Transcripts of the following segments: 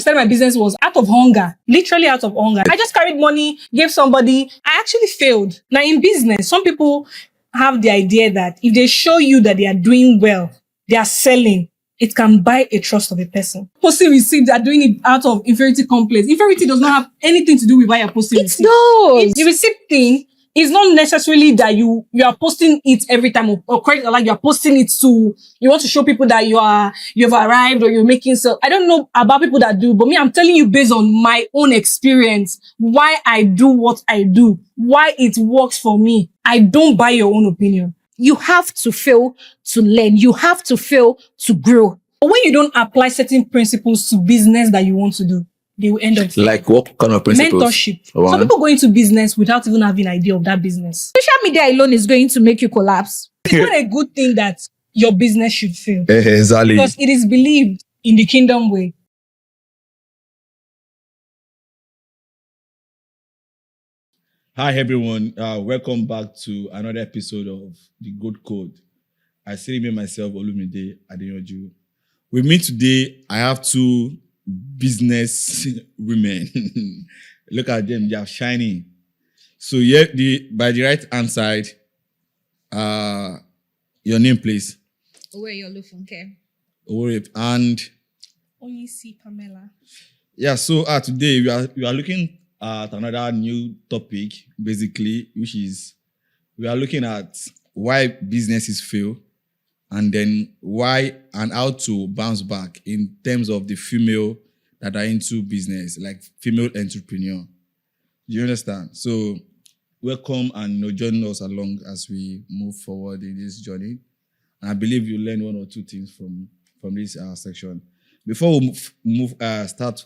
started my business was out of hunger, literally out of hunger. I just carried money, gave somebody. I actually failed. Now in business, some people have the idea that if they show you that they are doing well, they are selling, it can buy a trust of a person. Posting receipts are doing it out of inferiority complex. Inferiority does not have anything to do with why you're posting It receipts. does. The receipt thing is not necessarily that you are posting it every time or credit, like you're posting it to, you want to show people that you've arrived or you're making sales. I don't know about people that do, but me, I'm telling you based on my own experience, why I do what I do, why it works for me. I don't buy your own opinion. You have to fail to learn. You have to fail to grow. But when you don't apply certain principles to business that you want to do, they will end up Like what kind of principles? mentorship. One. Some people go into business without even having an idea of that business. Social media alone is going to make you collapse. It's not a good thing that your business should fail. Exactly. Because it is believed in the kingdom way. Hi everyone, welcome back to another episode of The Good Code. I still remain myself, Olumide Adeyanju. With me today, I have two business women. Look at them, they are shining. So yeah, by the right hand side, your name please. Oweyolufunke. Owerep. And Oyinsi Pamela. yeah, so today we are looking at another new topic, basically, which is we are looking at why businesses fail and then why and how to bounce back in terms of the female that are into business, like female entrepreneur. Do you understand? So welcome and join us along as we move forward in this journey. And I believe you learn one or two things from this section. Before we start,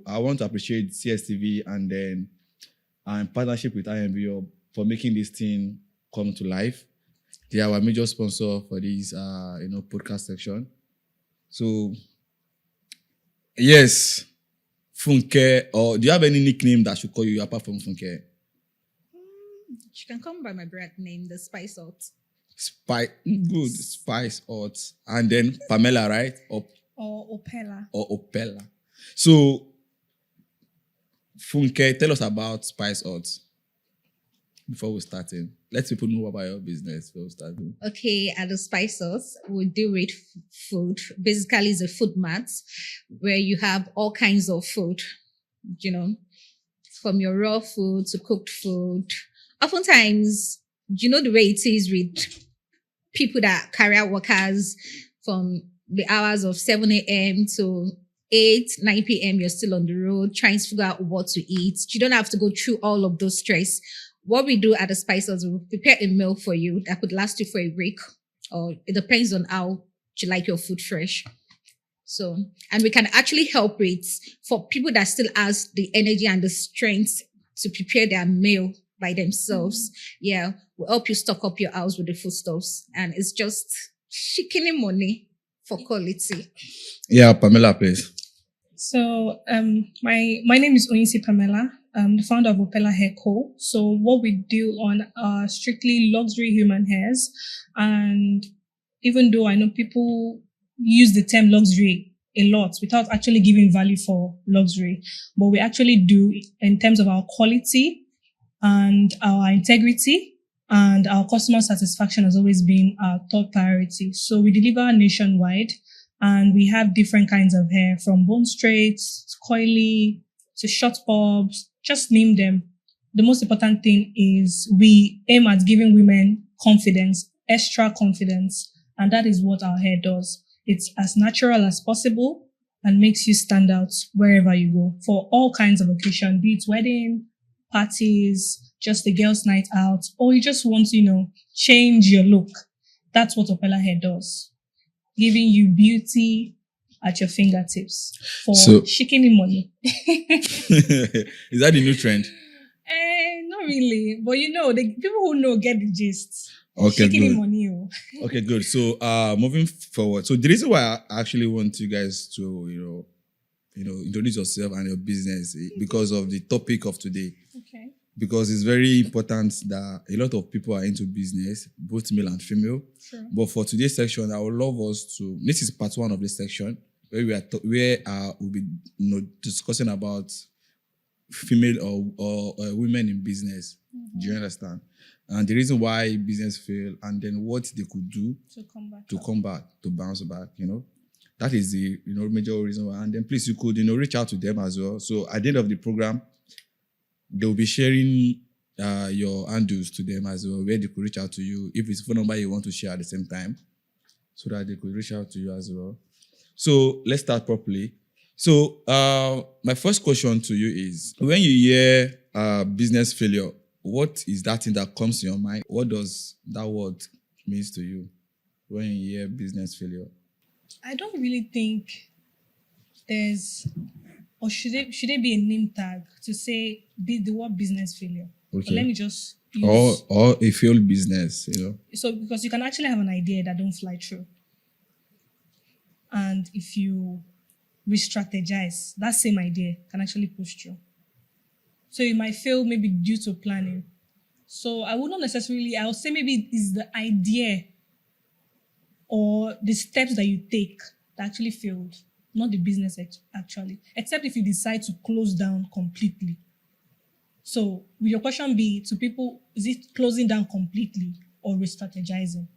I want to appreciate CSTV and then in partnership with IMB for making this thing come to life. They are our major sponsor for this, podcast section. So, yes, Funke, or do you have any nickname that should call you apart from Funke? She can come by my brand name, the Spice Out. Good, Spice Out. And then Pamela, right? Or Opella. Or Opella. So, Funke, tell us about Spice Out before we start in. Let people know about your business before we start. Okay, at the Spice Out, we deal with food. Basically, it's a food mart where you have all kinds of food, from your raw food to cooked food. Oftentimes, the way it is with people that career workers from the hours of 7 a.m. to 8, 9 p.m., you're still on the road trying to figure out what to eat. You don't have to go through all of those stress. What we do at the Spice House, we prepare a meal for you that could last you for a week, or it depends on how you like your food fresh. So, and we can actually help with for people that still has the energy and the strength to prepare their meal by themselves. Yeah, we'll help you stock up your house with the foodstuffs, and it's just chicken money for quality. Yeah, Pamela, please. So, my name is Oyinsi Pamela. I'm the founder of Opella Hair Co. So what we do on are strictly luxury human hairs. And even though I know people use the term luxury a lot without actually giving value for luxury, but we actually do in terms of our quality and our integrity and our customer satisfaction has always been our top priority. So we deliver nationwide and we have different kinds of hair from bone straights, to coily, to short bobs, just name them. The most important thing is we aim at giving women confidence, extra confidence, and that is what our hair does. It's as natural as possible and makes you stand out wherever you go for all kinds of occasions, be it wedding, parties, just a girl's night out, or you just want to, change your look. That's what Opella Hair does. Giving you beauty at your fingertips for shikini money. Is that the new trend? Not really. But the people who know get the gist. Okay, shikini good. money. Okay, good. So moving forward. So the reason why I actually want you guys to, introduce yourself and your business because of the topic of today. Okay. Because it's very important that a lot of people are into business, both male and female. Sure. But for today's section, I would love us to, this is part one of this section. where we'll be discussing about female or women in business. Do you understand? And the reason why business fail, and then what they could do to come back, to bounce back. That is the major reason why. And then please, you could reach out to them as well. So at the end of the program, they'll be sharing your handles to them as well, where they could reach out to you if it's a phone number you want to share at the same time, so that they could reach out to you as well. So let's start properly. So my first question to you is, when you hear business failure, what is that thing that comes to your mind? What does that word means to you when you hear business failure? I don't really think there's, or should there be a name tag to say the word business failure? Okay. But let me just use, or a failed business, So because you can actually have an idea that don't fly through, and if you re-strategize, that same idea can actually push through. So you might fail maybe due to planning. So I would not necessarily, I would say maybe it's the idea or the steps that you take that actually failed, not the business actually, except if you decide to close down completely. So will your question be to people, is it closing down completely or re-strategizing?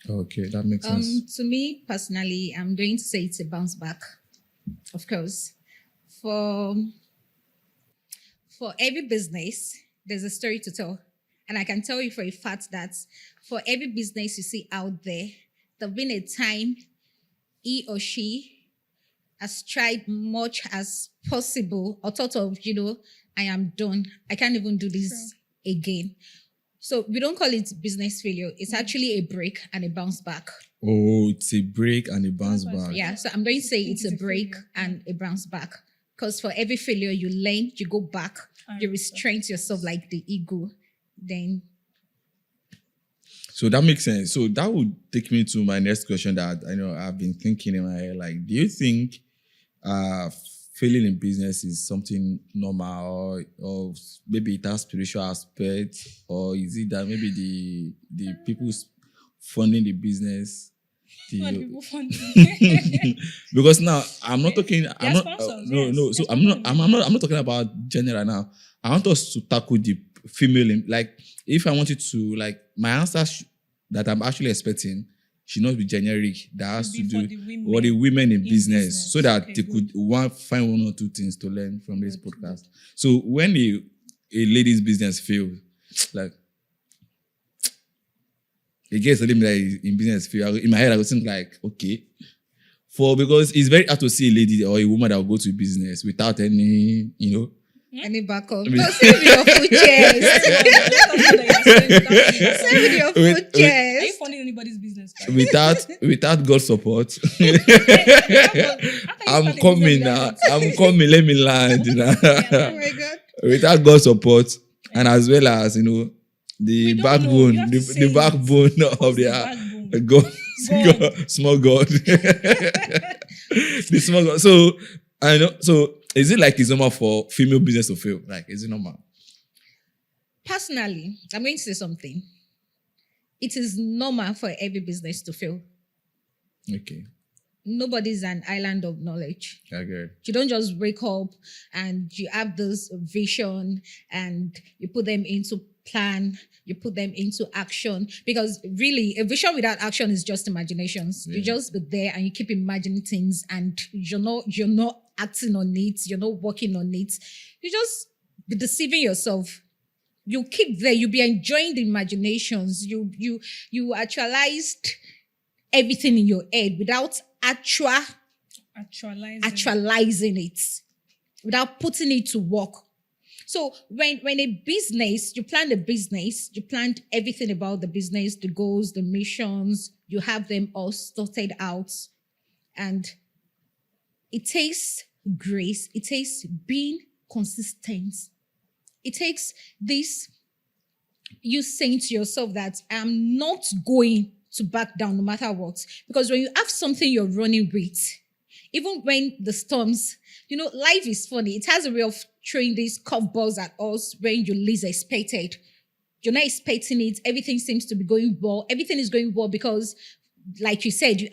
Okay, that makes sense. To me personally, I'm going to say it's a bounce back. Of course, for every business, there's a story to tell. And I can tell you for a fact that for every business you see out there, there's been a time he or she has tried much as possible or thought of, I am done. I can't even do this again. So we don't call it business failure. It's actually a break and a bounce back. Oh, it's a break and a bounce back. Yeah, so I'm going to say it's a break and a bounce back. Because for every failure, you learn, you go back, you restrain yourself like the ego. Then. So that makes sense. So that would take me to my next question that I know I've been thinking in my head. Like, do you think failing in business is something normal, or maybe it has spiritual aspect, or is it that maybe the people funding the business? Because now I'm not talking. I'm not. No. So I'm not talking about general now. I want us to tackle the female. Like, if I wanted to, like, my answer that I'm actually expecting should not be generic. That has to do with the women in business, so that they could find one or two things to learn from this podcast. So when a lady's business fails, like, it gets something like in business fail. In my head, I was thinking like, okay, because it's very hard to see a lady or a woman that will go to business without any, any backup. No, say with your food chest. Say with your food chest. Are you funding anybody's business? Without God's support. I'm coming now. Let me land. Oh my God. Without God's support, and as well as the backbone, the backbone of the God, small God, the small God. So I know. So is it like it's normal for female business to fail? Like, is it normal? Personally, I'm going to say something. It is normal for every business to fail. Okay. Nobody's an island of knowledge. Okay. You don't just wake up and you have this vision and you put them into plan, you put them into action. Because really, a vision without action is just imaginations. Yeah. You just be there and you keep imagining things and you're not acting on it, you're not working on it. You just be deceiving yourself. You keep there, you'll be enjoying the imaginations. You actualized everything in your head without actualizing it, without putting it to work. So when a business, you plan the business, you planned everything about the business, the goals, the missions, you have them all sorted out. And it takes grace, it takes being consistent. It takes this, you saying to yourself that I'm not going to back down no matter what. Because when you have something you're running with, even when the storms, life is funny. It has a way of throwing these curveballs at us when you least expect it. You're not expecting it. Everything seems to be going well. Everything is going well because like you said, you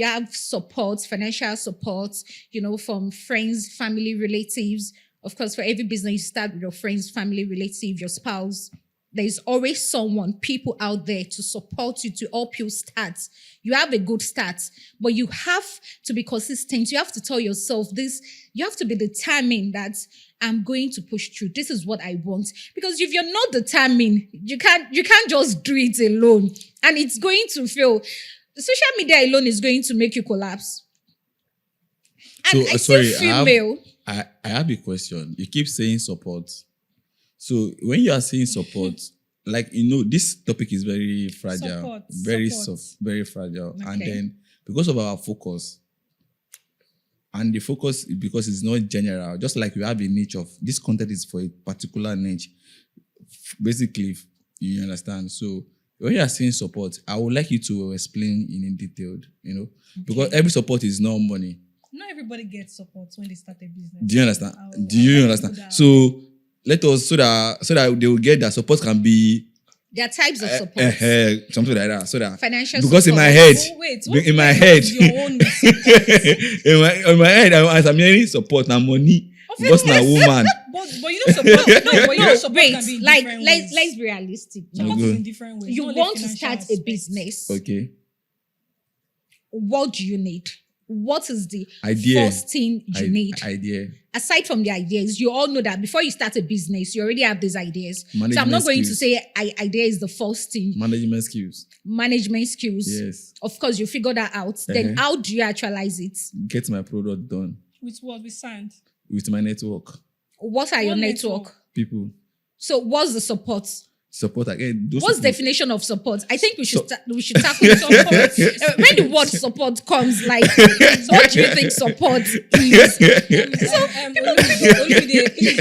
have support, financial support, from friends, family, relatives. Of course, for every business, you start with your friends, family, relative, your spouse. There's always people out there to support you, to help you start. You have a good start, but you have to be consistent. You have to tell yourself this. You have to be determined that I'm going to push through. This is what I want. Because if you're not determined, you can't just do it alone. And it's going to fail. Social media alone is going to make you collapse. And I have a question. You keep saying support. So when you are saying support, this topic is very fragile, soft, very fragile. Okay. And then because of our focus, and the focus, because it's not general, just like we have a niche of this content is for a particular niche. Basically, you understand. So when you are saying support, I would like you to explain in detail, because every support is not money. Not everybody gets support when they start a business. Do you understand? Do you understand? So let us so that they will get that support can be. There are types of support. Something like that. So that financial because support. In my head, in my head, in my head, as I'm hearing support and money. Because now woman. But support. Support can be in different ways. Let's be realistic. Support is in different ways. You want to start a business. Okay. What do you need? What is the idea. First thing you need? Idea. Aside from the ideas, you all know that before you start a business, you already have these ideas. So I'm not going to say idea is the first thing. Management skills. Yes. Of course, you figure that out. Then how do you actualize it? Get my product done. With what? With sand? With my network. What are your network? People. So what's the support? Support again. What's the definition of support? I think we should tackle support. When the word support comes, what do you think support is? Please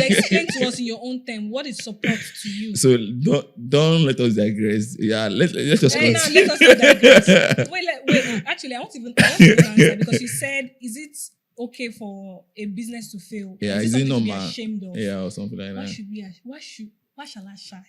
explain to us in your own term. What is support to you? So don't let us digress. Yeah, let's just. Let us not digress. Wait. Actually, I want to answer because you said, is it okay for a business to fail? Yeah, is it normal? Ashamed of? Yeah, or something like that. Why shall I shy?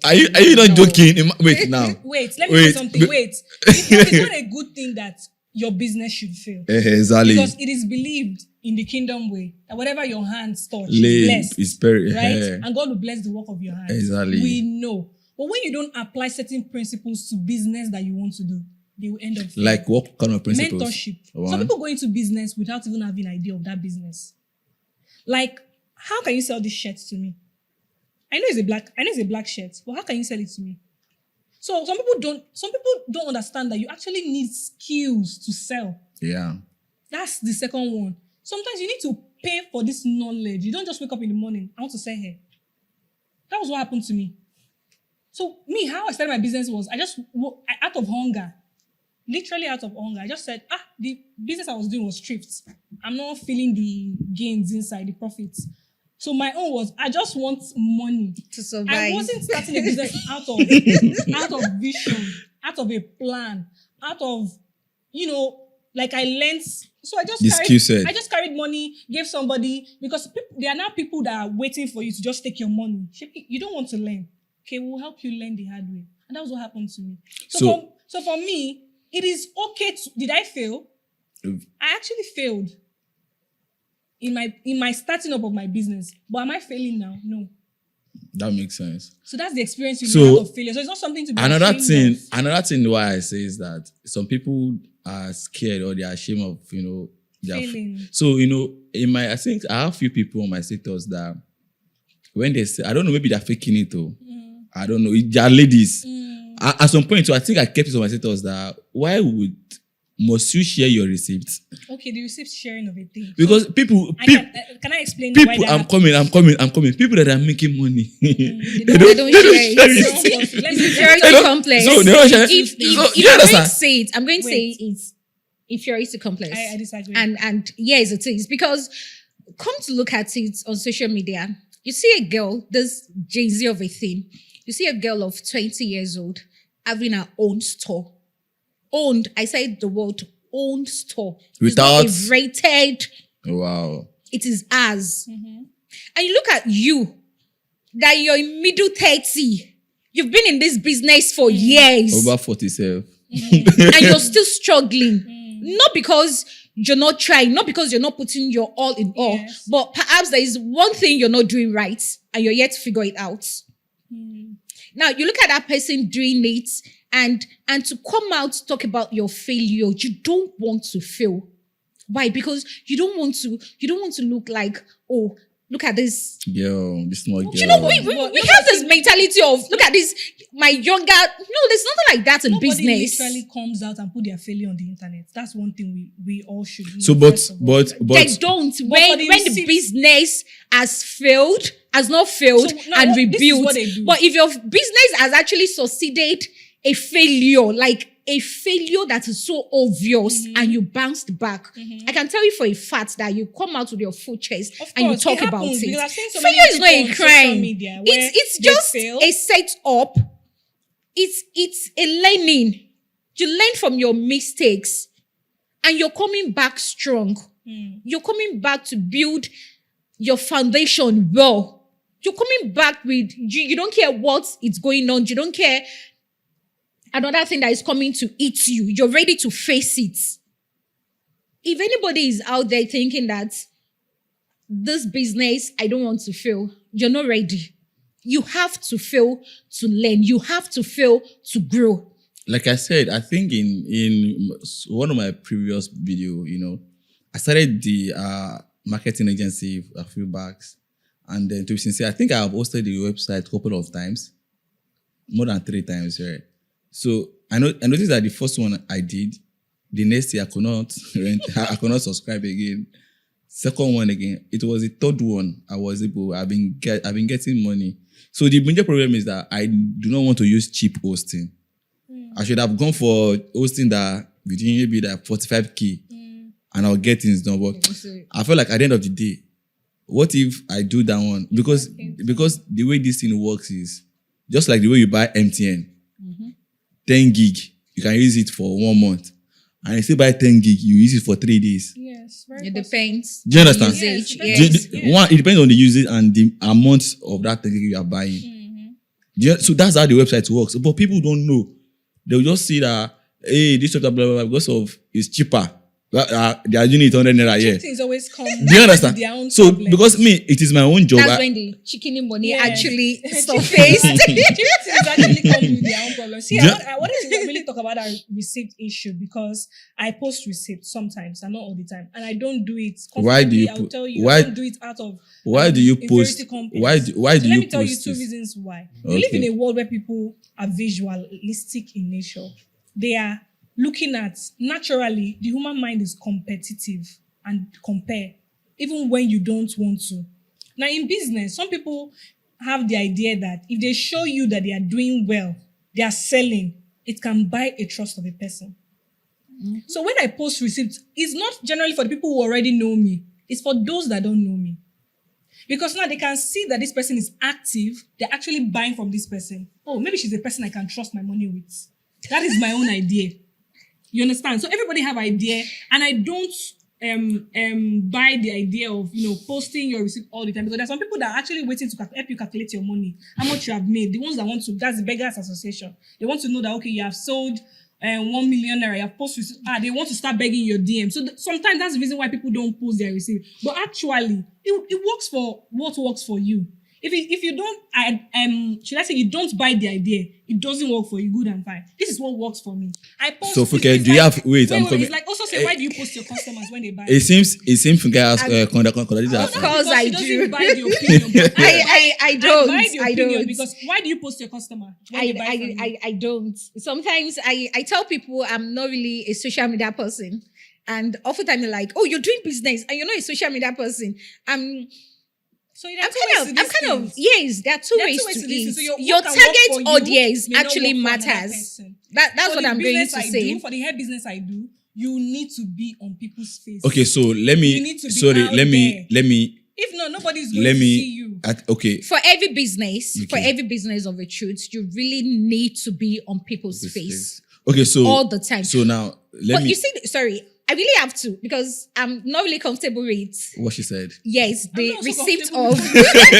Are you not joking? Wait now. Wait, let me say something. Wait. It's not a good thing that your business should fail. Exactly. Because it is believed in the kingdom way that whatever your hands touch is blessed. It's very, right? And God will bless the work of your hands. Exactly. We know. But when you don't apply certain principles to business that you want to do, they will end up failing. Like what kind of principles? Mentorship. Some people go into business without even having an idea of that business. Like, how can you sell this shirt to me? I know it's a black shirt, but how can you sell it to me? So some people don't understand that you actually need skills to sell. Yeah. That's the second one. Sometimes you need to pay for this knowledge. You don't just wake up in the morning, I want to sell hair. That was what happened to me. So how I started my business was out of hunger, literally out of hunger. I just said, the business I was doing was thrift. I'm not feeling the gains inside, the profits. So my own was, I just want money to survive. I wasn't starting a business out of vision, out of a plan, out of, I learned. So I just carried money, gave somebody, because there are now people that are waiting for you to just take your money. You don't want to learn. Okay, we'll help you learn the hard way. And that was what happened to me. So for me, it is okay did I fail? I actually failed in my starting up of my business. But am I failing now? No. That makes sense. So that's the experience you learn out of failure. So it's not something to be ashamed of. Another thing why I say is that some people are scared or they are ashamed of, their failing. So, I think I have a few people on my status that when they say, I don't know, maybe they're faking it or I don't know, they are ladies. At some point, so I think I kept it on my status that must you share your receipts? Okay, the receipt sharing of a thing. Because people can I explain why that I'm coming. People that are making money. They don't share it. Let me inferiority complex. So they don't share it. I'm going to say it's inferiority complex. I disagree. And yes, it is. Because come to look at it on social media, you see a girl, this Jay-Z of a thing. You see a girl of 20 years old having her own store. Owned, I said the word owned store. Without it's not a rated. Wow. It is ours. Mm-hmm. And you look at you, that you're in middle 30. You've been in this business for years. Over 47. and you're still struggling. Not because you're not trying, not because you're not putting your all in all, Yes. but perhaps there is one thing you're not doing right and you're yet to figure it out. Now you look at that person doing it and to come out to talk about your failure, you don't want to fail. Why? Because you don't want to look like, oh, look at this. Girl, this small girl. You know, we have this mentality of, look at this, my younger, no, there's nothing like that in Nobody business. literally comes out and put their failure on the internet. That's one thing we all should know. So, first of all. They don't. for When the the business has not failed So, now and this is rebuilt. what they do. But if your business has actually succeeded a failure, like a failure that is so obvious Mm-hmm. and you bounced back, I can tell you for a fact that you come out with your full chest Of and you course, talk it about happens, it. because I've seen so many Failure is not people a on social crime. media where It's they just fail. a setup. It's a learning. You learn from your mistakes and you're coming back strong. You're coming back to build your foundation well. You're coming back with, you don't care what is going on. You don't care another thing that is coming to eat you. You're ready to face it. If anybody is out there thinking that this business, I don't want to fail, you're not ready. You have to fail to learn. You have to fail to grow. Like I said, I think in one of my previous video, I started the marketing agency a few backs, and then to be sincere, I think I have hosted the website a couple of times, more than 3 times, right? So I noticed that the first one I did, the next year I could not I could not subscribe again. Second one again, it was the third one I was able. I've been getting money. So the major problem is that I do not want to use cheap hosting. I should have gone for hosting that between maybe like 45k and I'll get things done. But I feel like at the end of the day, what if I do that one? Because the way this thing works is just like the way you buy MTN, 10 gig, you can use it for 1 month. And you still buy 10 gig, you use it for 3 days. Yes, very It possible. depends. Do you understand? Usage, Yes, yes. One, it depends on the usage and the amount of that 10 gig you are buying. So that's how the website works. But people don't know. They'll just see that, hey, this blah, blah, blah, because of it's cheaper. They are doing it 100 naira a year. Things always come. Do you understand? with their own So problems. because it is my own job. That's when the chicken money Yes. actually Things surfaced. actually come with their own problems. See, Yeah. I wanted to really talk about that receipt issue because I post receipts sometimes and not all the time, and I don't do it. Why do you I'll put- tell you, why- I don't do it out of Why do you inferiority post? complex. Why do So you let me tell you post 2 this? reasons why. We live in Okay. a world where people are visualistic in nature. They are looking at, naturally, the human mind is competitive and compare, even when you don't want to. Now, in business, some people have the idea that if they show you that they are doing well, they are selling, it can buy a trust of a person. So when I post receipts, it's not generally for the people who already know me. It's for those that don't know me. Because now they can see that this person is active. They're actually buying from this person. Oh, maybe she's a person I can trust my money with. That is my own idea. You understand? So everybody have idea, and I don't buy the idea of posting your receipt all the time, because there's some people that are actually waiting to help you calculate your money, how much you have made. The ones that want to, that's the Beggars Association. They want to know that, okay, you have sold 1 million naira, you have posted receipt. They want to start begging your DM. So sometimes that's the reason why people don't post their receipt. But actually, it works for what works for you. If you don't, should I say, you don't buy the idea, it doesn't work for you, good and fine. This is what works for me. I post. So, Funke, it's do you like- have? Wait, I'm coming. It's like also say, why do you post your customers when they buy? It seems Funke has contradicted Of that. course Because I she do. doesn't buy the opinion. but I don't. buy the I opinion don't. because why do you post your customer when they buy from you? I don't. Sometimes I tell people I'm not really a social media person. And oftentimes they're like, oh, you're doing business and you're not a social media person. So there are two ways to these things. Yes, there are two There are ways two ways to to this thing. it. So your Your work can work for target you, audience may not actually work for another matters. person. That's For what the I'm going business to I say. do, for the hair business I do, you need to be on people's face. Okay, so let You need to me. be Sorry, out let me. If not, nobody's going Let to see me. you. Okay. For every business, Okay. of a truth, you really need to be on people's face Okay, so all the time. So now let But me. you see, sorry, I really have to because I'm not really comfortable with. What she said. Yes, the not so receipt comfortable of with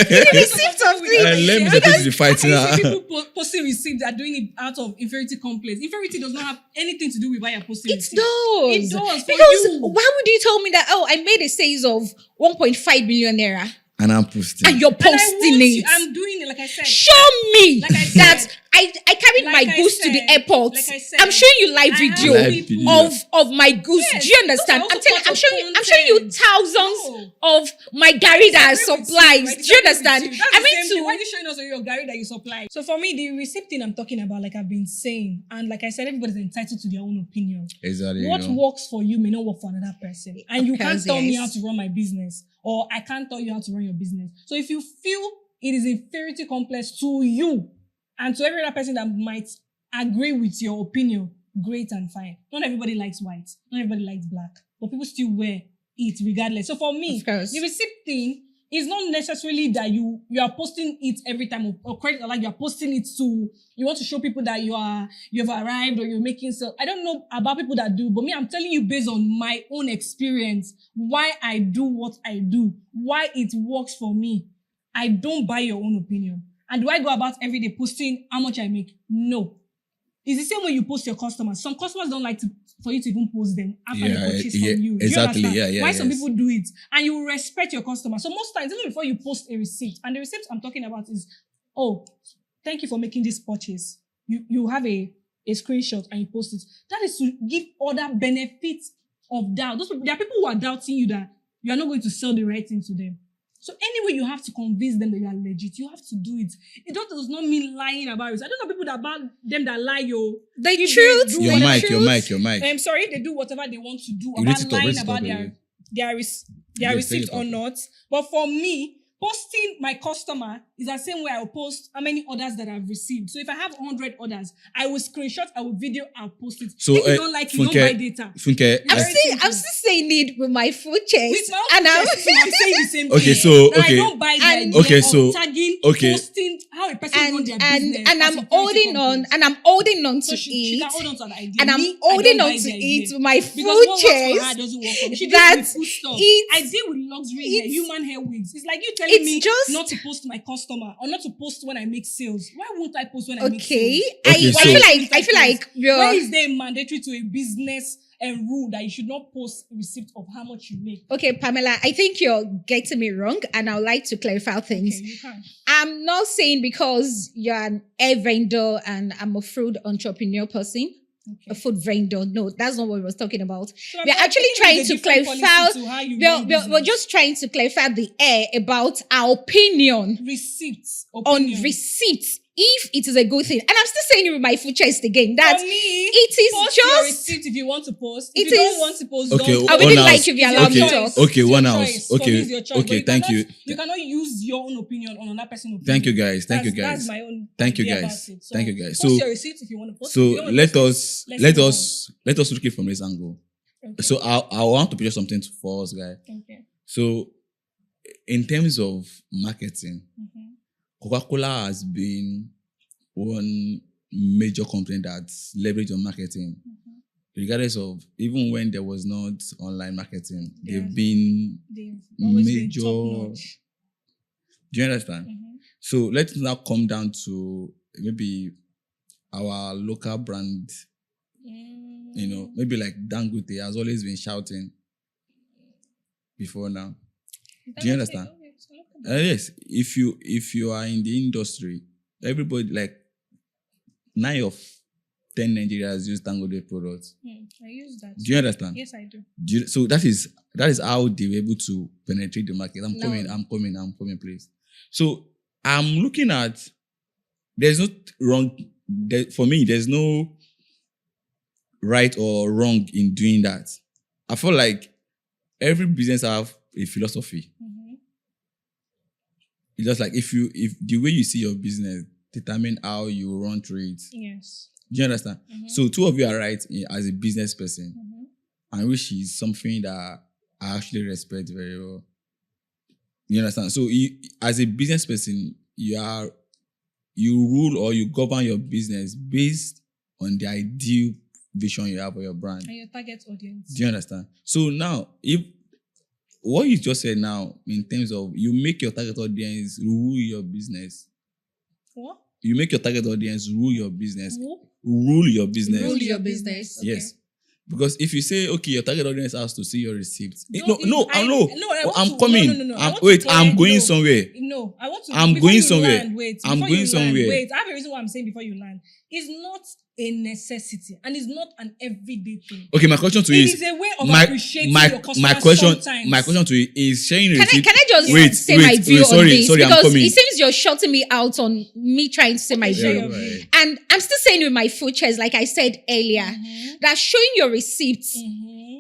the receipt of with things. Let me Because separate the fighting. I see people posting receipts that are doing it out of inferiority complex. Inferiority does not have anything to do with why you're posting It receipts. does. It does for Because you. why would you tell me that? Oh, I made a sales of 1.5 million naira, And I'm posting. and you're And I posting want it. you, I'm doing it like I said. Show me Like I said. that I carried Like my I goods to the said. airport. Like I said. I'm showing you live I have video Live people- video. of my goods. Yes, Do you those understand? are also I'm telling. part I'm of showing you content. thousands No. of my Gary that I Disagree with supplies. you. I Do you disagree with understand? you. That's I the mean same thing. Why are to. you showing us your Gary that you supply? So for me, the receipt thing I'm talking about, like I've been saying, and like I said, everybody's entitled to their own opinion. Exactly. What works for you may not work for another person. And you Of can't course, tell me yes. how to run my business, or I can't tell you how to run your business. So if you feel it is inferiority complex to you and to every other person that might agree with your opinion, great and fine. Not everybody likes white, not everybody likes black, but people still wear it regardless. So for me, Of course. the receipt thing is not necessarily that you are posting it every time or credit, or like you are posting it to, you want to show people that you've arrived or you're making sales. I don't know about people that do, but me, I'm telling you based on my own experience, why I do what I do, why it works for me. I don't buy your own opinion. And do I go about every day posting how much I make? No. It's the same way you post your customers. Some customers don't like for you to even post them after they purchase from you. Do you exactly. understand? Why some Yes. people do it, and you respect your customer. So most times, even before you post a receipt, and the receipt I'm talking about is, oh, thank you for making this purchase. You have a screenshot and you post it. That is to give other benefits of doubt. There are people who are doubting you that you are not going to sell the right thing to them. So anyway, you have to convince them that you are legit. You have to do it. It does not mean lying about it. I don't know people that about them that lie. The If truth. they do Your the mic, truth, your mic, your mic. I'm sorry, if they do whatever they want to do You about raise it up, lying raise it about up, their Yes, receipt raise it or up. not. But for me, posting my customer is the same way I will post how many orders that I've received. So if I have 100 orders, I will screenshot, I will video, I'll post it. So, if you don't like it, don't buy data. Funke, I'm I'm very still saying it with my full chest. With my And own I'm chest, so I'm saying the same Okay, thing. so, That okay. I don't buy the And- idea Okay, of so, tagging, okay. posting how a person runs their business. and as I'm inferiority holding on complex. and I'm holding on So to she it. can hold on to that idea. And I'm Me, I holding don't on buy to the idea. it with my Because full what works for her chest. doesn't work for me. She that deals with food stuff. it's- I deal with luxury hair, it's- human hair wigs. It's like you telling it's me just- not to post my customer or not to post when I make sales. Why won't I post when I make Okay. sales? Okay, I so- feel like you're Why is there mandatory to a business and rule that you should not post receipt of how much you make? okay, Pamela. I think you're getting me wrong, and I would like to clarify things. Okay, you can. I'm not saying because you're an air vendor and I'm a food entrepreneur person, a Okay. food vendor. No, that's not what we was talking about. So We're I'm actually taking trying the to different clarify. policy to how you We're, run we're, we're business. just trying to clarify the air about our opinion Receipts, on opinion. receipts. If it is a good thing, and I'm still saying it with my full chest again, that For me, it is post your just. receipt if you want to post. It If you is- don't want to post, Okay, don't I post. really one like house. if you It's allow your me Okay, to choice. talk. okay, It's one your house. choice. For me, Okay, it's your choice. okay, But you thank cannot- you. You cannot use your own opinion on another person's opinion. Thank you, guys. Thank you, That's guys. my own. Thank you, idea guys. about it. So Thank you, guys. Post So- your receipt if you want to post. If So you don't want to let post us let's let move us let us look it from this angle. Okay. So I want to picture something for us, guys. Okay. So in terms of marketing, Mhm. Coca-Cola has been one major company that's leveraged on marketing. Mhm. Regardless of even when there was not online marketing, they've Yes. been They've always been major. top-notch. Do you understand? Mhm. So let's now come down to maybe our local brand. You know, maybe like Dangote has always been shouting before now. Do you understand? Okay, so look at that. Yes, if you are in the industry, everybody like 9 of 10 Nigerians use Dangote products. I use that. Do you understand? Yes, I do. So that is how they were able to penetrate the market. I'm No. coming, please. So I'm looking at there's no wrong for me, there's no right or wrong in doing that. I feel like every business have a philosophy. Mhm. It's just like if the way you see your business determine how you run through it. Yes. Do you understand? Mhm. So two of you are right as a business person, Mhm. and which is something that I actually respect very well. You understand? So as a business person, you rule or you govern your business based on the ideal vision you have for your brand. And your target audience. Do you understand? So now, if what you just said now, in terms of you make your target audience rule your business. What? You make your target audience rule your business. Who? Rule your business. Rule your business. Okay. Yes. Because if you say, okay, your target audience has to see your receipts. Don't I'm coming. No. I'm going somewhere. No, I want to. I'm before going you somewhere. Land, wait, I'm before going you somewhere. Land, wait, I have a reason why I'm saying before you land. It's not a necessity and it's not an everyday thing. Okay, my question to It you is a way of appreciating your customers my question sometimes. to you is sharing your Can receipt. I just Wait, say my view on this? Sorry, I'm because coming. it seems you're shutting me out on me trying to say my Share view. your view. And I'm still saying with my full chest, like I said earlier, that showing your receipts,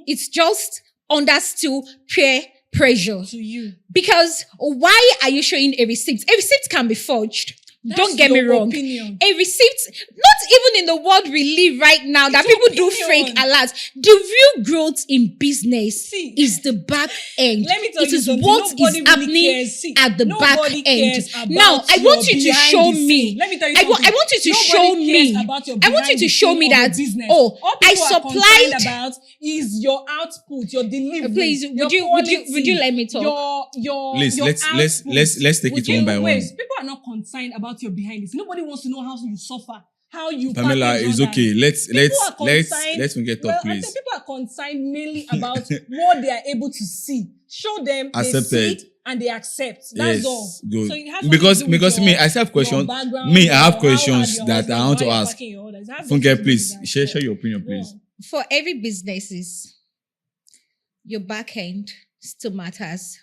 it's just under still peer pressure. To you. Because why are you showing a receipt? A receipt can be forged. Don't get me your wrong. opinion. A receipt, not even in the world we live right now, that It's your people do opinion. fake alerts. The real growth in business See, is the back end. Let me tell It you is something. what is Nobody really happening cares. See, at the back nobody end. cares about Now, I want your you to behind show the me. scene. Let me tell you I something. want you to Nobody show cares me. about your I want you behind to the show scene me of your that, business. oh, All I people are supplied. concerned about is your output, your delivery. Please, your would you let me talk? Please, your let's take output. it one by one. People are not concerned about your behind the scene. Nobody wants to know how you suffer, how you Pamela, package it's others. okay. Let's concerned- get up, I please. think people are concerned mainly about what they are able to see. Show them, Accepted. they see, and they accept. That's Yes, all. good. So it has nothing Because to do with me, your- I still have questions. your background, Me, I have how questions hard your that husband, I want how to you're ask. packing your orders. It has nothing to Funke, do please with share that. your opinion, Go please. on. For every businesses, your back end still matters.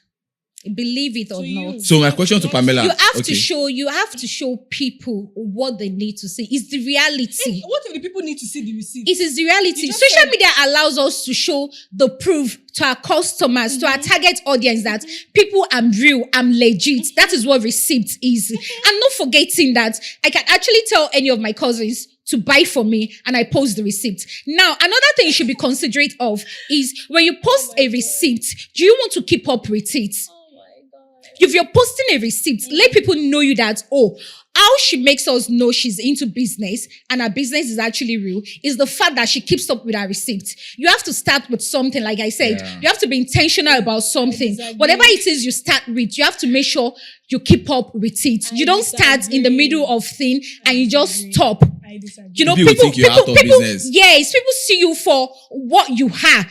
Believe it or To you. not. So my question to Pamela. You have okay. to show people what they need to see. It's the reality. What if the people need to see the receipt? It is the reality. You just Social said- media allows us to show the proof to our customers, to our Mm-hmm. target audience that people, I'm real, I'm legit. That is what receipt is. Mm-hmm. I'm not forgetting that I can actually tell any of my cousins to buy for me and I post the receipt. Now, another thing you should be considerate of is when you post a receipt, do you want to keep up with it? Oh my God. If you're posting a receipt, let people know you that, oh, how she makes us know she's into business and her business is actually real is the fact that she keeps up with her receipt. You have to start with something, like I said. Yeah. You have to be intentional about something. disagree. Whatever it is you start with, you have to make sure you keep up with it. You don't start in the disagree. middle of thing and you just disagree. stop. I disagree. You know, People think you're out of business. yes, people see you for what you are.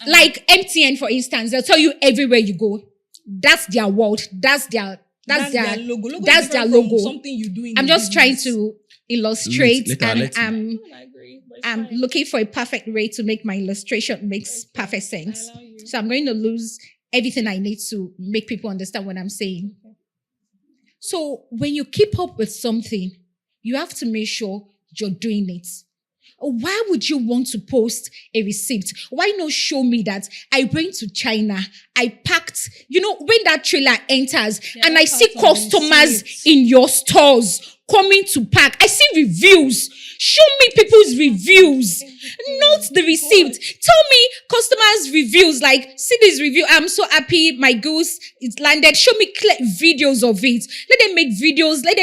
Like MTN, for instance, they'll tell you everywhere you go. That's their world. That's their logo. Logo that's is their different from logo. Something you do in I'm the just trying business. to illustrate, Later, and let's- I agree, but it's I'm fine. looking for a perfect way to make my illustration makes perfect sense. I allow you. So I'm going to lose everything I need to make people understand what I'm saying. So when you keep up with something, you have to make sure you're doing it. Why would you want to post a receipt? Why not show me that I went to China, I packed, when that trailer enters Yeah, and I that's see part of the customers receipt. in your stores coming to pack. I see reviews. Show me people's reviews, not the receipt. Tell me customers' reviews, like, see this review, I'm so happy my goose is landed. Show me clear videos of it. Let them make videos. Let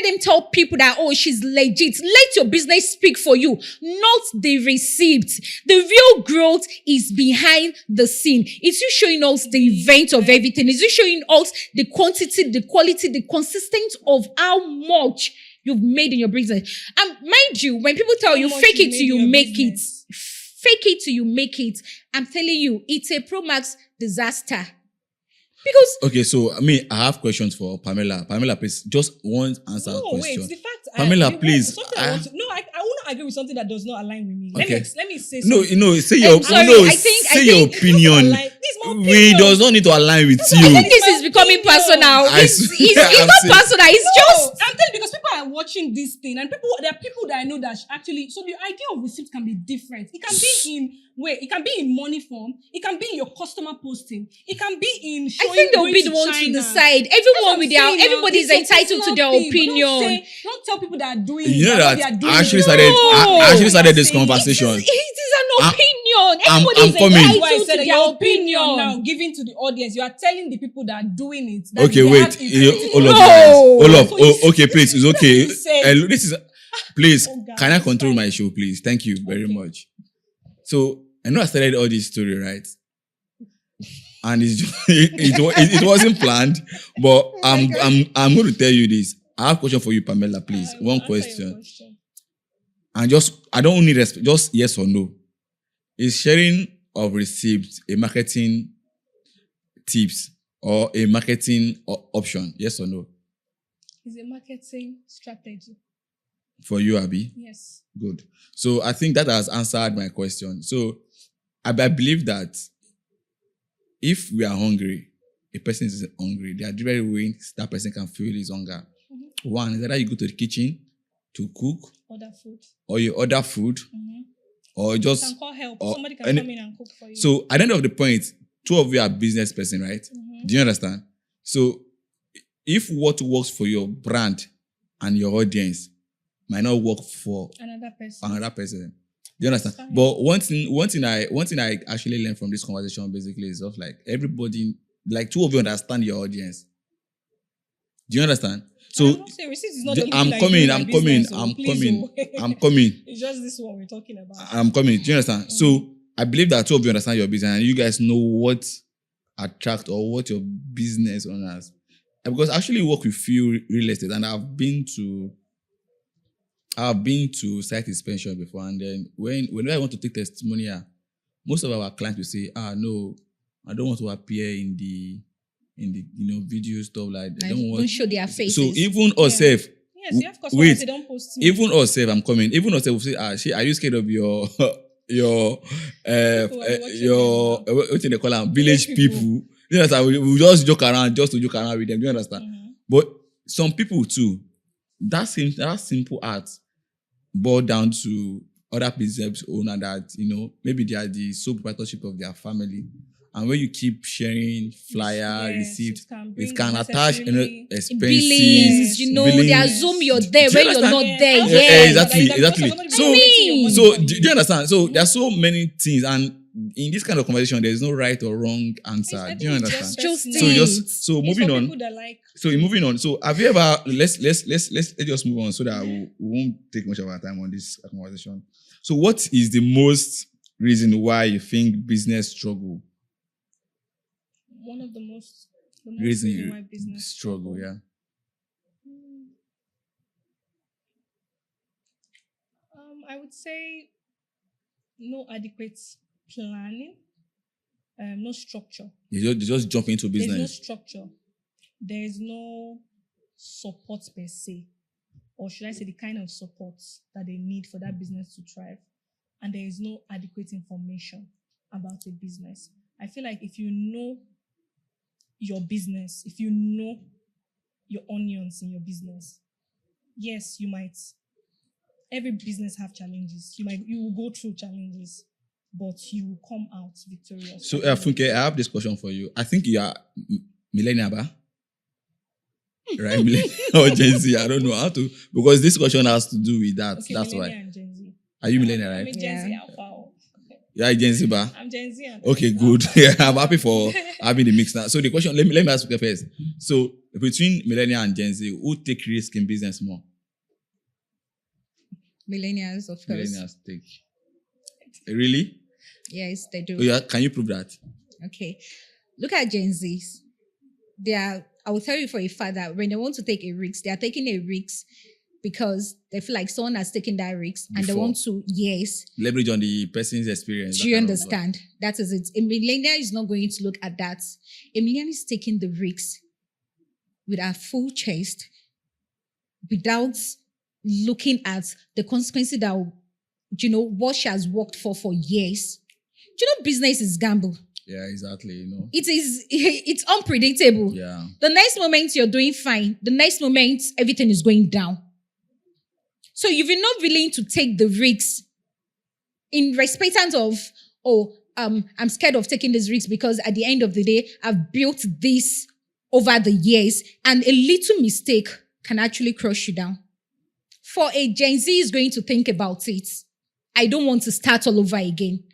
them tell people that, oh, she's legit. Let your business speak for you, not the receipt. The real growth is behind the scene. It's you showing us the event of everything. It's you showing us the quantity, the quality, the consistency of how much you've made in your business. And mind you, when people tell you, much fake you it made till you in your make business. it. Fake it till you make it. I'm telling you, it's a Pro Max disaster. Because Okay, so I have questions for Pamela. Pamela, please, just one answer No, question. wait. The fact, Pamela, wait, please. something I want to. No, I will not agree with something that does not align with me. Okay. Let me say No, something. say your I'm sorry, I think- say your opinion. This is my We opinion. does not need to align with I you. think this is becoming opinion. personal. I It's swear, I'm not saying- personal. It's No, just I'm telling you because people are watching this thing, and there are people that I know that actually. So the idea of receipt can be different. It can be in money form. It can be in your customer posting. It can be in. I Showing think they'll going be to the ones to China. decide. That's what Everyone I'm with their saying now. everybody's It's your entitled to personal their thing, but opinion. Don't tell people that are doing. You know it, that they are doing I actually it. started. I actually started this No. conversation. It is an I'm- opinion. I'm Everybody's coming. That's why I entitled said to that their your opinion opinion. now given to the audience. You are telling the people that are doing it. That Okay, they wait. have inferiority Hold up, No. guys. Hold up. So it's- Okay, please. It's okay. That's what you said. This is. Please, Oh, God, can I it's control fine. my show, please? Thank you very Okay. much. So I know I started all this story, right? And it's just, it wasn't planned, but I'm going to tell you this. I have a question for you, Pamela, please. I will One answer your question. And I don't need just yes or no. Is sharing of receipts a marketing tips or a marketing option? Yes or no? It's a marketing strategy. For you, Abby? Yes. Good. So I think that has answered my question. So I believe that if we are hungry, a person is hungry, there are different ways that person can feel his hunger. Mm-hmm. One is either you go to the kitchen to cook, Order food. or you order food, Mm-hmm. or You just can call help. or Somebody can any- come in and cook for you. So at the end of the point, two of you are business person, right? Mm-hmm. Do you understand? So if what works for your brand and your audience might not work for Another person. another person. Do you understand? Fine. But one thing I actually learned from this conversation basically is of like everybody, like two of you understand your audience. Do you understand? So I'm not saying receipt is not the only I'm thing I coming, do in I'm my coming, business, I'm please, coming, oh. I'm coming, It's just this one we're talking about. I'm coming. Do you understand? So I believe that two of you understand your business and you guys know what attract or what your business owners. Because I actually work with few real estate and I've been to site inspection before, and then whenever I want to take testimonial, most of our clients will say, no, I don't want to appear in the video stuff like that. Don't show their faces. So even us self, Yes, you have customers wait, they don't post me. even us self, I'm coming. Even us self will say, are you scared of your what do they call them? Village people. You understand? We just joke around just to joke around with them. Do you understand? Mm-hmm. But some people too, that simple art boiled down to other business owner that, maybe they are the sole proprietorship of their family. And when you keep sharing flyer, receipt, it can attach expenses. Billings, they assume you're there Do when you you're not understand? there. Yeah, Exactly. So, do do you understand? So there are so many things, and in this kind of conversation, there is no right or wrong answer. Do you understand? So moving on. So moving on. So have you ever let's just move on so that we won't take much of our time on this conversation. So what is the most reason why you think business struggle? One of the most reason why business struggle, yeah. I would say no adequate planning, no structure. You just jump into business. There's no structure. There is no support per se, or should I say the kind of support that they need for that business to thrive. And there is no adequate information about a business. I feel like if you know your business, if you know your onions in your business, yes, you might. Every business have challenges. You will go through challenges, but you will come out victorious. So, Funke, I have this question for you. I think you are millennial, right? Millennial or Gen Z? I don't know how to, because this question has to do with that. Okay, that's why. And Gen Z. Are you millennial, right? I'm a Gen Z alpha. You are Gen Z, ba? I'm Gen Z. Okay, good. Yeah, I'm happy for having the mix now. So the question, let me ask you first. So between millennial and Gen Z, who take risk in business more? Millennials, of course. Millennials take. Really? Yes, they do. Oh, yeah. Can you prove that? Okay. Look at Gen Zs. I will tell you for a fact that when they want to take a risk, they are taking a risk because they feel like someone has taken that risk and they want to, leverage on the person's experience. Do you understand? That is it. A millennial is not going to look at that. A millennial is taking the risk with a full chest without looking at the consequences that, what she has worked for years. Do you know business is gamble? Yeah, exactly. It's unpredictable. Yeah. The next moment you're doing fine. The next moment everything is going down. So if you're not willing to take the risks in respect of, I'm scared of taking this risk because at the end of the day, I've built this over the years and a little mistake can actually crush you down. For a Gen Z is going to think about it. I don't want to start all over again.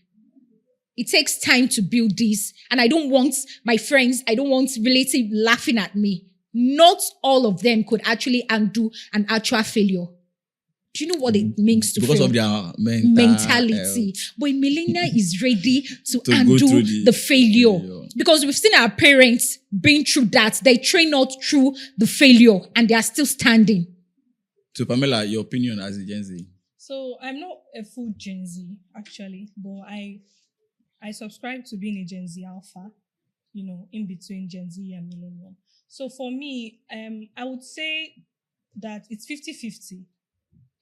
It takes time to build this. And I don't want my friends, I don't want relatives laughing at me. Not all of them could actually undo an actual failure. Do you know what it means to because fail? of their mentality. But a millennial is ready to go undo through the failure. Because we've seen our parents being through that. They train out through the failure and they are still standing. So Pamela, your opinion as a Gen Z? So I'm not a full Gen Z actually, but I subscribe to being a Gen Z alpha, in between Gen Z and millennial. So for me, I would say that it's 50-50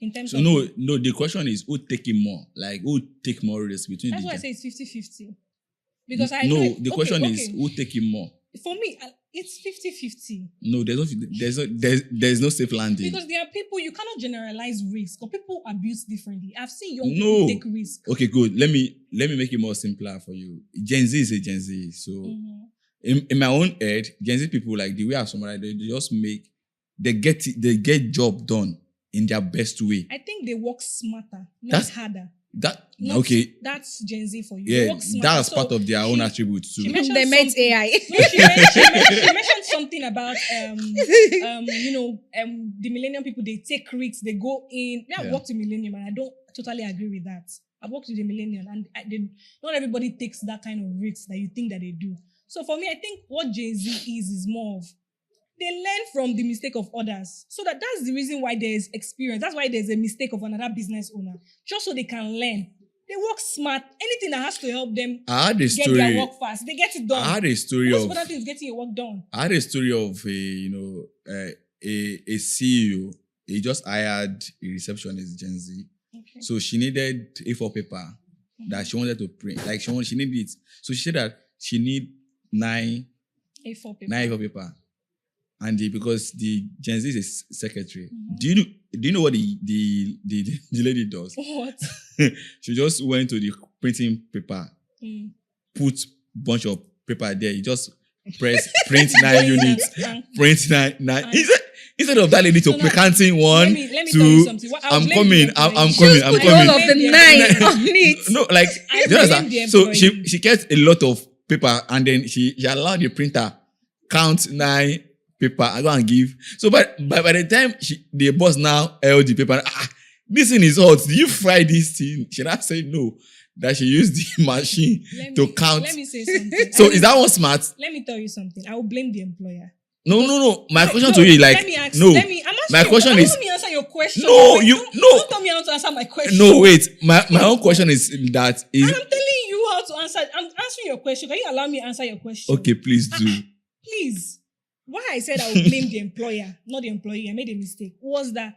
in terms So of... no, the question is who taking more? Like who take more risk between That's the why I gen- say it's 50-50. Because I No, know... the question is who taking more? For me, it's 50-50. No, there's no safe landing. Because there are people, you cannot generalize risk, or people abuse differently. I've seen young No. people take risk. Okay, good. Let me make it more simpler for you. Gen Z is a Gen Z. So in my own head, Gen Z people, like the way I summarize, they just they get job done in their best way. I think they work smarter, not That's- harder. Okay. That's Gen Z for you. Yeah, They work smarter. that's So part of their own attributes too. she mentioned They met something- AI. No, she mentioned something about the millennium people, they take risks, they go in. I Yeah. worked with millennium and I don't totally agree with that. I worked with the millennial and not everybody takes that kind of risks that you think that they do. So for me, I think what Gen Z is more of, they learn from the mistake of others. So that's the reason why there's experience. That's why there's a mistake of another business owner. Just so they can learn. They work smart. Anything that has to help them I had a get story. their work fast, they get it done. I had a story Most of important thing is getting your work done. I had a story of a CEO. He just hired a receptionist, Gen Z. Okay. So she needed A4 paper that she wanted to print. Like she needed it. So she said that she need nine A4 paper. A4 paper. And because the Gen Z is a secretary. Do you know what the lady does? What? She just went to the printing paper, put bunch of paper there. You just print 9 units, print nine. Instead of that lady to be counting one, let me two, tell you something. I'm coming. Just put all of the 9 on it. No, like I you understand? blame the So employee. she gets a lot of paper and then she allowed the printer count 9 paper and go and give. So by the time the boss now held the paper, this thing is hot. Did you fry this thing? She not say no. That she used the machine to count. Let me say something. So is that one smart? Let me tell you something. I will blame the employer. No. My question No, to you is like let me ask, no. I'm asking My you, question is let me answer your question. no. Wait, You don't, no. Don't tell me how to answer my question. No, wait. My own question is that is And I'm telling you how to answer. I'm answering your question. Can you allow me to answer your question? okay. Please do. Please. Why I said I would blame the employer, not the employee, I made a mistake, was that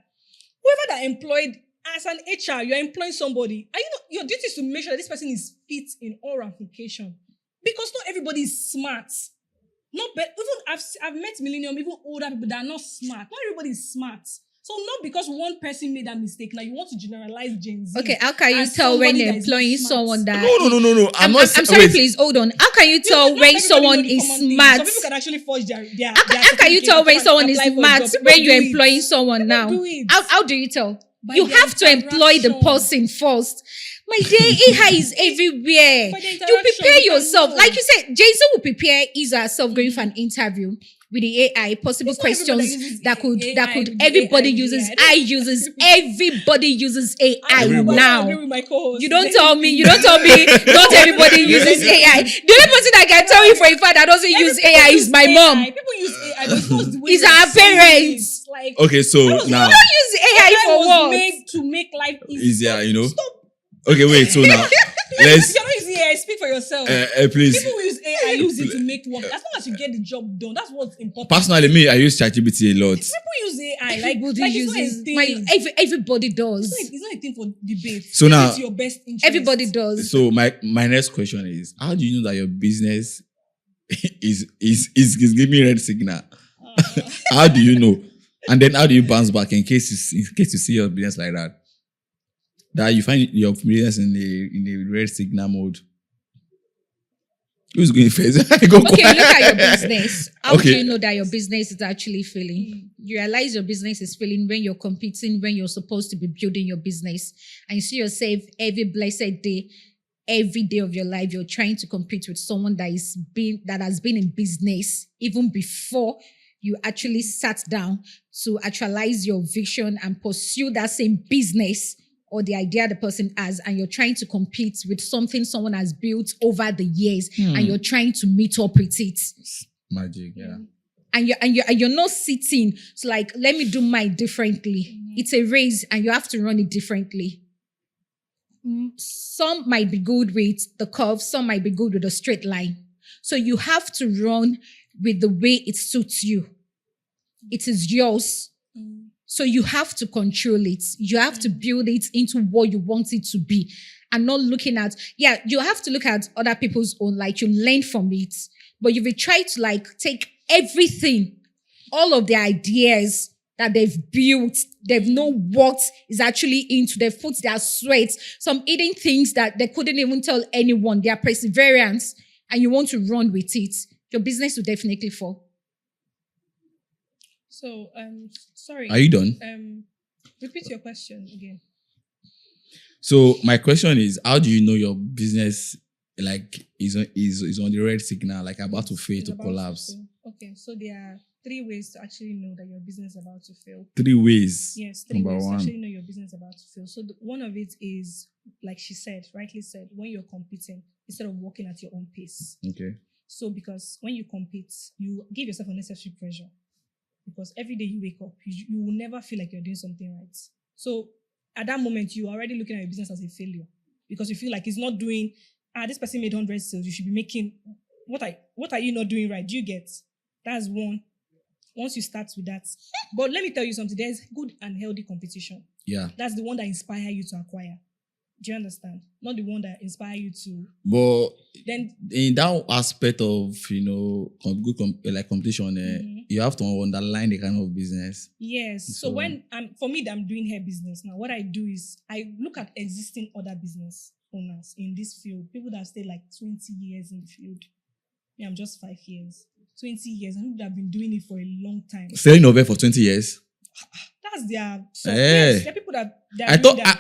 whoever that employed as an HR, you're employing somebody, and your duty is to make sure that this person is fit in all ramification. Because not everybody is smart. Even I've met millennium, even older people that are not smart. Not everybody is smart. So not because one person made that mistake, now you want to generalize Gen Z. Okay, how can you as tell when somebody you're that is employing smart. someone that... No. I'm sorry, wait. please, hold on. How can you tell Not when everybody someone know the is common thing. smart? Some people can actually forge their How can you tell when someone is smart when you're employing someone now? do it. How do you tell? By You their have to employ the interaction. person first. My dear, AI is everywhere. By the You interaction, prepare you can yourself. know. Like you said, Jason will prepare his herself going for an interview with the AI, possible It's not everybody questions uses that could AI, everybody AI, uses. I Everybody uses AI agree now. with my co-host. You don't tell me. Not everybody uses AI. The only person I can tell you for a fact that doesn't use AI is my mom. People use AI, but it's not the way It's that our some use parents. it. Like, Okay, so now Don't use AI AI for was what? made to make life easier, you know. Stop. Okay, wait. So now If let's you're not using AI, speak for yourself. please. People who use AI use it to make work. As long as you get the job done, that's what's important. Personally, me, I use ChatGPT a lot. People use AI. Everybody Like uses. it's not a thing. Everybody does. It's not a thing for debate. So Use now- it to your best interest. Everybody does. So my next question is: how do you know that your business is giving red signal? How do you know? And then how do you bounce back in case you see your business like that? That you find your business in a red signal mode. Who's going first? Go Okay, look at your business. How Okay. do you know that your business is actually failing? You realize your business is failing when you're competing, when you're supposed to be building your business, and you see yourself every blessed day, every day of your life, you're trying to compete with someone that has been in business even before you actually sat down to actualize your vision and pursue that same business or the idea the person has, and you're trying to compete with something someone has built over the years, and you're trying to meet up with it. Magic, yeah. And you're not sitting to like, let me do mine differently. It's a race and you have to run it differently. Some might be good with the curve, some might be good with a straight line. So you have to run with the way it suits you. It is yours. So you have to control it. You have to build it into what you want it to be. And not looking at, you have to look at other people's own, like you learn from it. But if you try to like take everything, all of the ideas that they've built, they've know what is actually into, they've put their sweat, some hidden things that they couldn't even tell anyone, their perseverance, and you want to run with it, your business will definitely fall. So, sorry. Are you done? Repeat your question again. So my question is, how do you know your business like is on the red signal, like about to fail, to collapse? Okay, so there are 3 ways to actually know that your business is about to fail. 3 ways. Yes, 3 Number ways to 1. actually know your business is about to fail. So one of it is, like she said, rightly said, when you're competing instead of working at your own pace. Okay. So because when you compete, you give yourself unnecessary pressure. Because every day you wake up, you will never feel like you're doing something right. So at that moment, you're already looking at your business as a failure. Because you feel like it's not doing, this person made 100 sales, you should be making, what are you not doing right? Do you get? That's one. Once you start with that. But let me tell you something, there's good and healthy competition. Yeah. That's the one that inspires you to acquire. Do you understand? Not the one that inspires you to. But then in that aspect of, like competition, you have to underline the kind of business. Yes. So when for me, that I'm doing hair business now, what I do is I look at existing other business owners in this field, people that have stayed like 20 years in the field. Yeah, I'm just 5 years. 20 years. I think they've been doing it for a long time. Selling over for 20 years? That's their... So, yes, there are people that...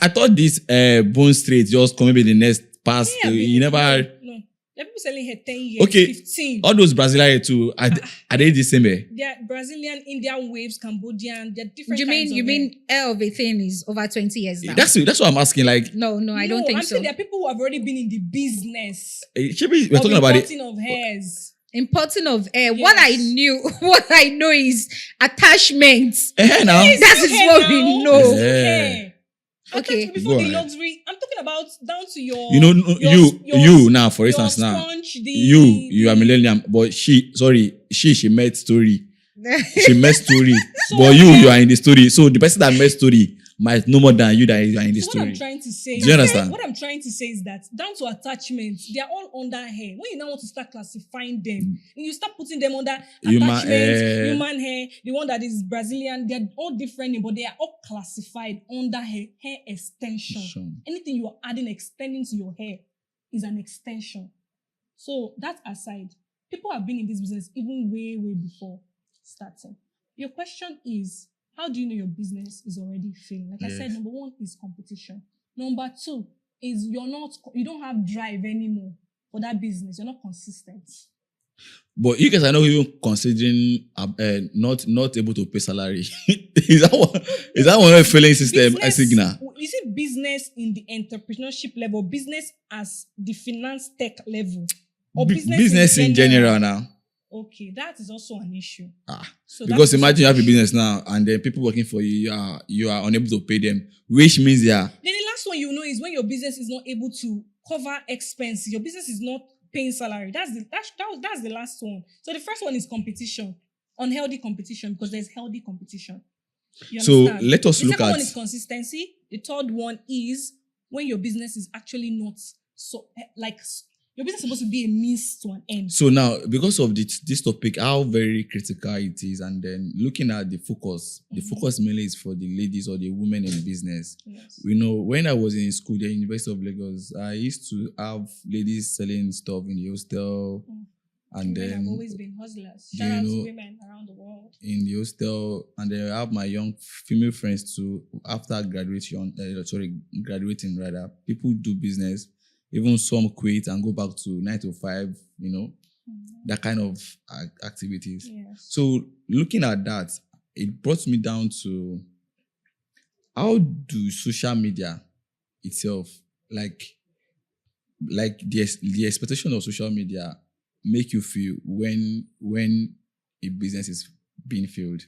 I thought this Bone Street just come maybe the next past. Yeah, you never... No. There are people selling here 10 years, okay. 15. All those Brazilian too, are they the same? They're Brazilian, Indian waves, Cambodian, they're different You mean hair of a thing is over 20 years now? That's what I'm asking. Like, no, I don't think I'm so. saying there are people who have already been in the business. We're talking about it. Importing of hairs. Importing of hair. Yes. What I know is attachments. Now. That is what we know. Yeah. Okay. Before the luxury, I'm talking about down to your... You now, for instance, now. Sponge, you are millennium, but she made story. She made story. So but you are in the story. So the person that made story might know more than you that you are in the story. What I'm trying to say... Do you understand? What I'm trying to say is that down to attachments, they are all under hair. When you now want to start classifying them, and you start putting them under attachments, human hair, the one that is Brazilian, they're all different, but they are all classified under hair extension. Anything you are adding, extending to your hair is an extension. So that aside, people have been in this business even way, way before starting. Your question is, how do you know your business is already failing? Like I said, number 1 is competition. Number 2 is you don't have drive anymore for that business. You're not consistent. But you guys are not even considering not able to pay salary. Is that one of the failing system a signal? Is it business in the entrepreneurship level, business as the finance tech level, or business in general now? Okay, that is also an issue. So because imagine you have a business now and then people working for you, you are unable to pay them, which means Then the last one you know is when your business is not able to cover expenses. Your business is not paying salary. That's the last one. So the first one is competition, unhealthy competition, because there's healthy competition. So let us look at... The second one is consistency. The third one is when your business is actually not so like... Your business is supposed to be a means to an end. So now, because of this topic, how very critical it is, and then looking at the focus, the focus mainly is for the ladies or the women in business. Yes. When I was in school, the University of Lagos, I used to have ladies selling stuff in the hostel. And women then have always been hustlers. Shout out to women around the world. In the hostel, and then I have my young female friends too. After graduating, people do business. Even some quit and go back to 9 to 5, that kind of activities. Yes. So looking at that, it brought me down to how do social media itself, like the expectation of social media, make you feel when a business is being failed?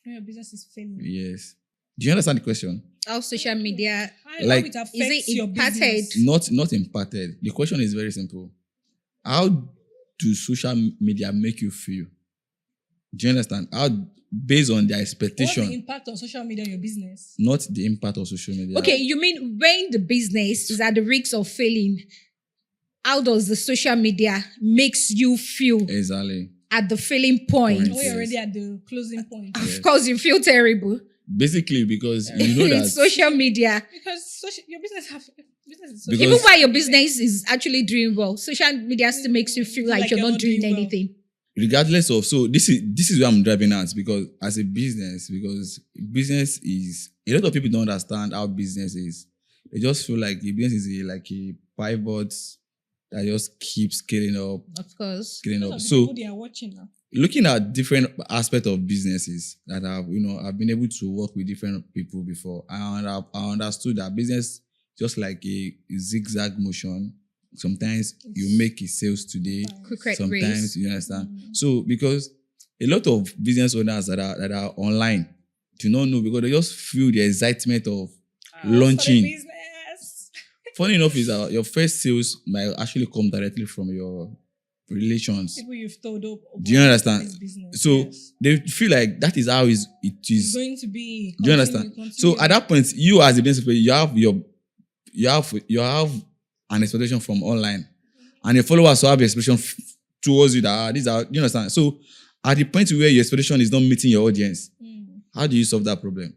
When your business is failing. Yes. Do you understand the question? How social media How Like, it affects is it your impacted? business? Not imparted. The question is very simple. How do social media make you feel? Do you understand? How, based on their What's expectation, the impact of social media on your business? not the impact of social media. Okay, you mean when the business is at the risk of failing, how does the social media makes you feel Exactly. at the failing point? Point. We're Yes. already at the closing point. Of course, you feel terrible. Basically, because you know that Social media. Because your business is Because- Even while your business is actually doing well, social media still makes you feel like you're not doing well. anything. regardless of, so this is where I'm driving at, because as a business, because business is, a lot of people don't understand how business is. They just feel like the business is like a pivot that just keeps scaling up, Of course. scaling Those up. are the So people they are watching now. looking at different aspects of businesses that I've been able to work with different people before, and I understood that business just like a zigzag motion. Sometimes you make a sales today, Cricket sometimes race. you understand. So because a lot of business owners that are online do not know, because they just feel the excitement of launching. Business. Funny enough is that your first sales might actually come directly from your relations. People you've told up. Do you understand? This business. So Yes. they feel like that is how it It's is. going to be. Do you understand? So at that point, you as a business person, you have an expectation from online, and your followers will have the expectation towards you that these are. Do you understand? So at the point where your expectation is not meeting your audience, how do you solve that problem?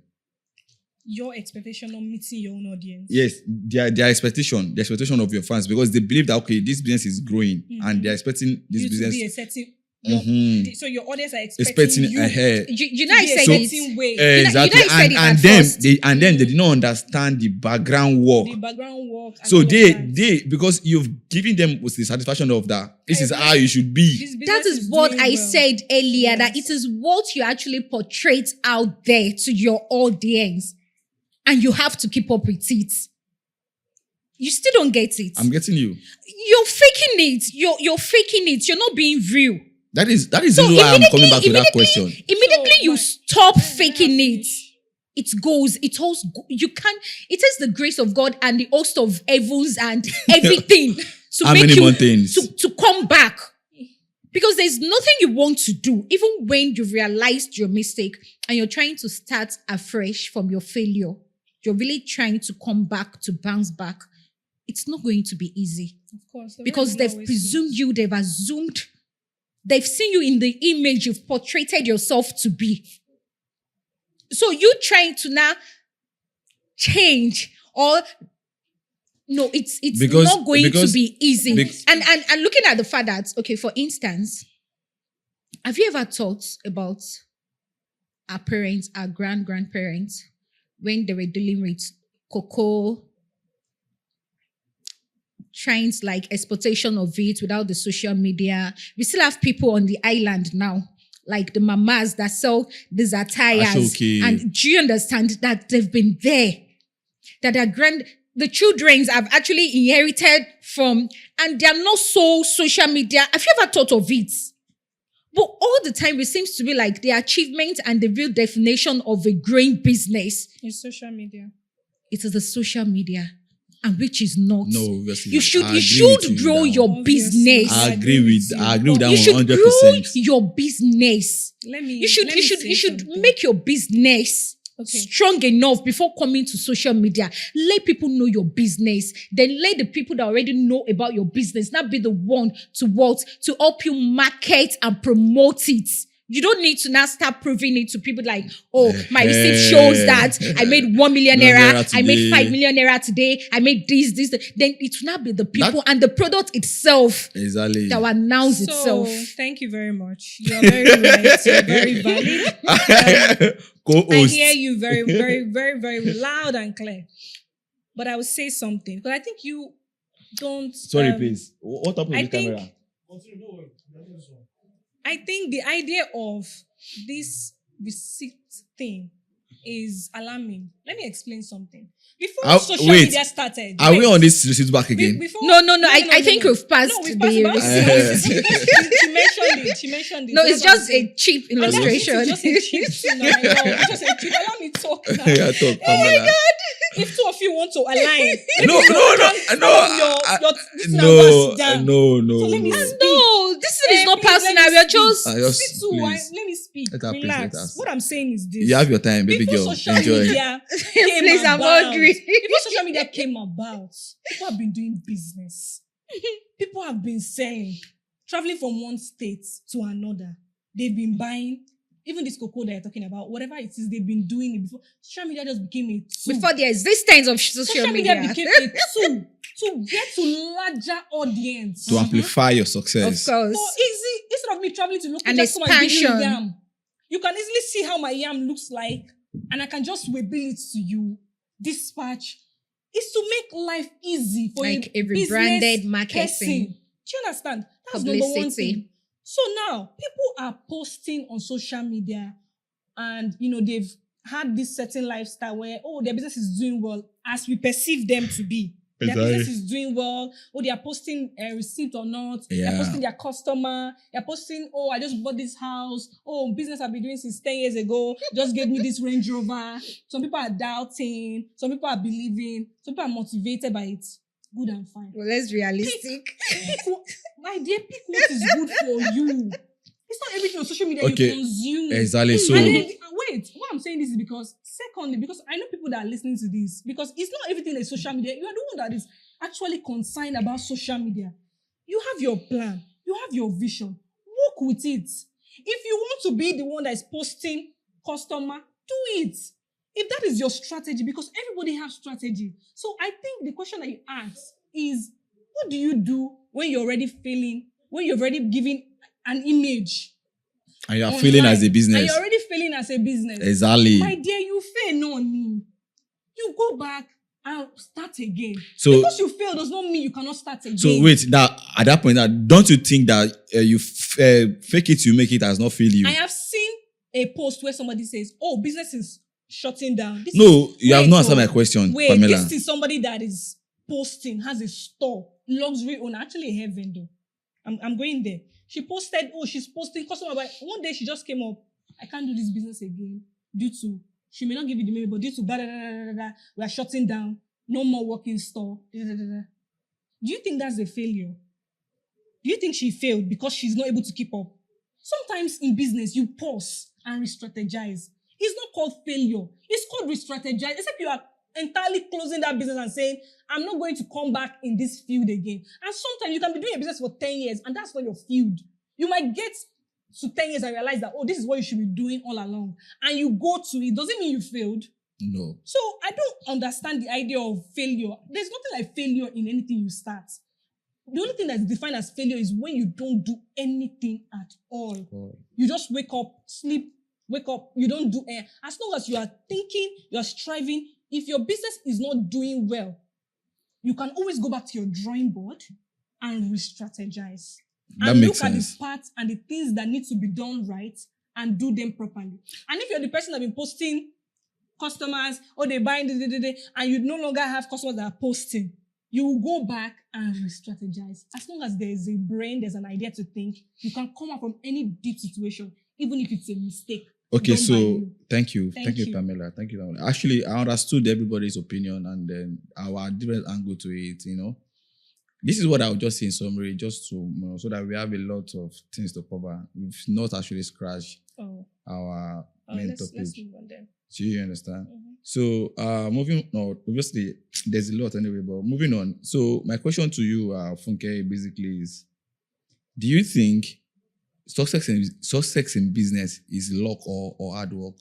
Your expectation of meeting your own audience. Yes, their expectation, the expectation of your fans, because they believe that okay, this business is growing, and they're expecting this You business. to be a certain. Mhm. So your audience are expecting you ahead. You know, I to be a said certain it. way. Exactly, you know I said it and at then first. they did not understand the background work. The background work. And So all of that. they because you've given them with the satisfaction of that. This is Every- how you should be. This That business is what doing I well. said earlier, that Yes. it is what you actually portray out there to your audience. And you have to keep up with it. You still don't get it. I'm getting you. You're faking it. You're faking it. You're not being real. That is So why I'm coming back to that immediately- question. Immediately So, you right. stop When I faking it. finish, It goes, it all, you can't, it is the grace of God and the host of heavens and everything to How make many you, mountains? to come back. Because there's nothing you want to do, even when you realized your mistake and you're trying to start afresh from your failure. You're really trying to come back, to bounce back. It's not going to be easy. Of course. the Because world they've always presumed you, they've assumed, they've seen you in the image you've portrayed yourself to be. So you trying to now change, or no, it's Because- not going to because- be easy. bec- and looking at the fact that, okay, for instance, have you ever thought about our parents, our grandparents, when they were dealing with cocoa, trying to like exploitation of it without the social media? We still have people on the island now, like the mamas that sell these attires. Ashoke. And do you understand that they've been there? That the children have actually inherited from, and they're not so social media. Have you ever thought of it? But all the time, it seems to be like the achievement and the real definition of a growing business, It's social media. it is the social media, and which is not. No, obviously. You should I agree with you grow with that your one. business. I agree with that You should 100%. grow your business. Let me. You should something. make your business Okay. strong enough before coming to social media. Let people know your business. Then let the people that already know about your business not be the one to help you market and promote it. You don't need to now start proving it to people like, oh, my receipt shows that I made 1 million naira, I made today. 5 million naira today, I made this. Then it will not be the people and the product itself Exactly. that will announce So, itself. thank you very much. You're very right. You're very valid. I Co-host. hear you very, very, very, very loud and clear. But I will say something because I think you don't. Sorry, please. What happened I with the think- camera? I think the idea of this receipt thing is alarming. Let me explain something. Before social wait. media started, Are we wait. on this receipt back again? Before, No. I think we've passed No, we've the passed receipt. she mentioned it. She mentioned it. No, So it's that's what I'm just saying. a cheap And that's illustration. It's just a cheap thing. I know. It's just a cheap. Allow me to talk now. Yeah, talk, Pamela. If two of you want to align, No, So let me speak. No, this thing is not Please, personal. let me We are speak. just Just please. Let me speak. Let her please, Relax. let us. What I'm saying is this. You have your time, baby Before girl. social Enjoy. media came Please, I'm about, hungry. Before social media came about, people have been doing business. People have been selling, traveling from one state to another. They've been buying, even this cocoa that you're talking about, whatever it is, they've been doing it before. Social media just became a tool. before the existence of social media became a tool to get to larger audience. To amplify your Of success. course. So easy, instead of me traveling to look An just come and give me expansion. yam, you can easily see how my yam looks like, and I can just reveal it to you. Dispatch is to make life easy for Like a a business rebranded person. marketing. Do you understand? That's number one Publicity. thing. So now people are posting on social media, and they've had this certain lifestyle where their business is doing well as we perceive them to be. Their Exactly. business is doing well. They are posting a receipt or not. Yeah. They're posting their customer. They're posting, I just bought this house. Business I've been doing since 10 years ago. Just gave me this Range Rover. Some people are doubting. Some people are believing. Some people are motivated by it. Good and fine. Well, let's realistic. My dear, pick what is good for you. It's not everything on social media Okay. you consume. Exactly. So And then, wait, what I'm saying this is because I know people that are listening to this, because it's not everything is social media. You are the one that is actually concerned about social media. You have your plan, you have your vision, work with it. If you want to be the one that is posting customer, do it. If that is your strategy, because everybody has strategy. So I think the question that you ask is, what do you do when you're already failing, when you're already giving an image? and you are online, failing as a and business. you're already failing as a business. Exactly. My dear, you fail, no need. You go back and start again. So Because you fail does not mean you cannot start again. so wait, that at that point, don't you think that you fake it, you make it has not failed you? I have seen a post where somebody says, business is shutting down. No, you have not answered my question, Wait, Pamela. this is somebody that is posting, has a store, luxury owner, actually a hair vendor. I'm going there. She posted, she's posting customer, but one day she just came up, I can't do this business again due to, she may not give you the money, but due to we are shutting down, no more working store. Do you think that's a failure? Do you think she failed because she's not able to keep up? Sometimes in business, you pause and re-strategize. It's not called failure. It's called re-strategize. Except you are entirely closing that business and saying, I'm not going to come back in this field again. And sometimes you can be doing a business for 10 years and that's not your field. You might get to 10 years and realize that, this is what you should be doing all along. And you go to it. Doesn't mean you failed. No. So I don't understand the idea of failure. There's nothing like failure in anything you start. The only thing that's defined as failure is when you don't do anything at all. You just wake up, sleep, wake up, you don't do anything. As long as you are thinking, you are striving, if your business is not doing well, you can always go back to your drawing board and re-strategize. That and makes look sense. at the parts and the things that need to be done right and do them properly. And if you're the person that been posting customers, they buying, and you no longer have customers that are posting, you will go back and re-strategize. As long as there is a brain, there's an idea to think, you can come out from any deep situation, even if it's a mistake. Okay, done by so you. thank you, Thank you. Pamela. Thank you, Pamela. Actually, I understood everybody's opinion and then our different angle to it. This is what I would just say in summary, just to so that we have a lot of things to cover. We've not actually scratched our main topic. Let's move on then. So you understand? Mhm. So moving on, obviously there's a lot anyway, but moving on. So my question to you, Funke, basically is: do you think success in business is luck or hard work?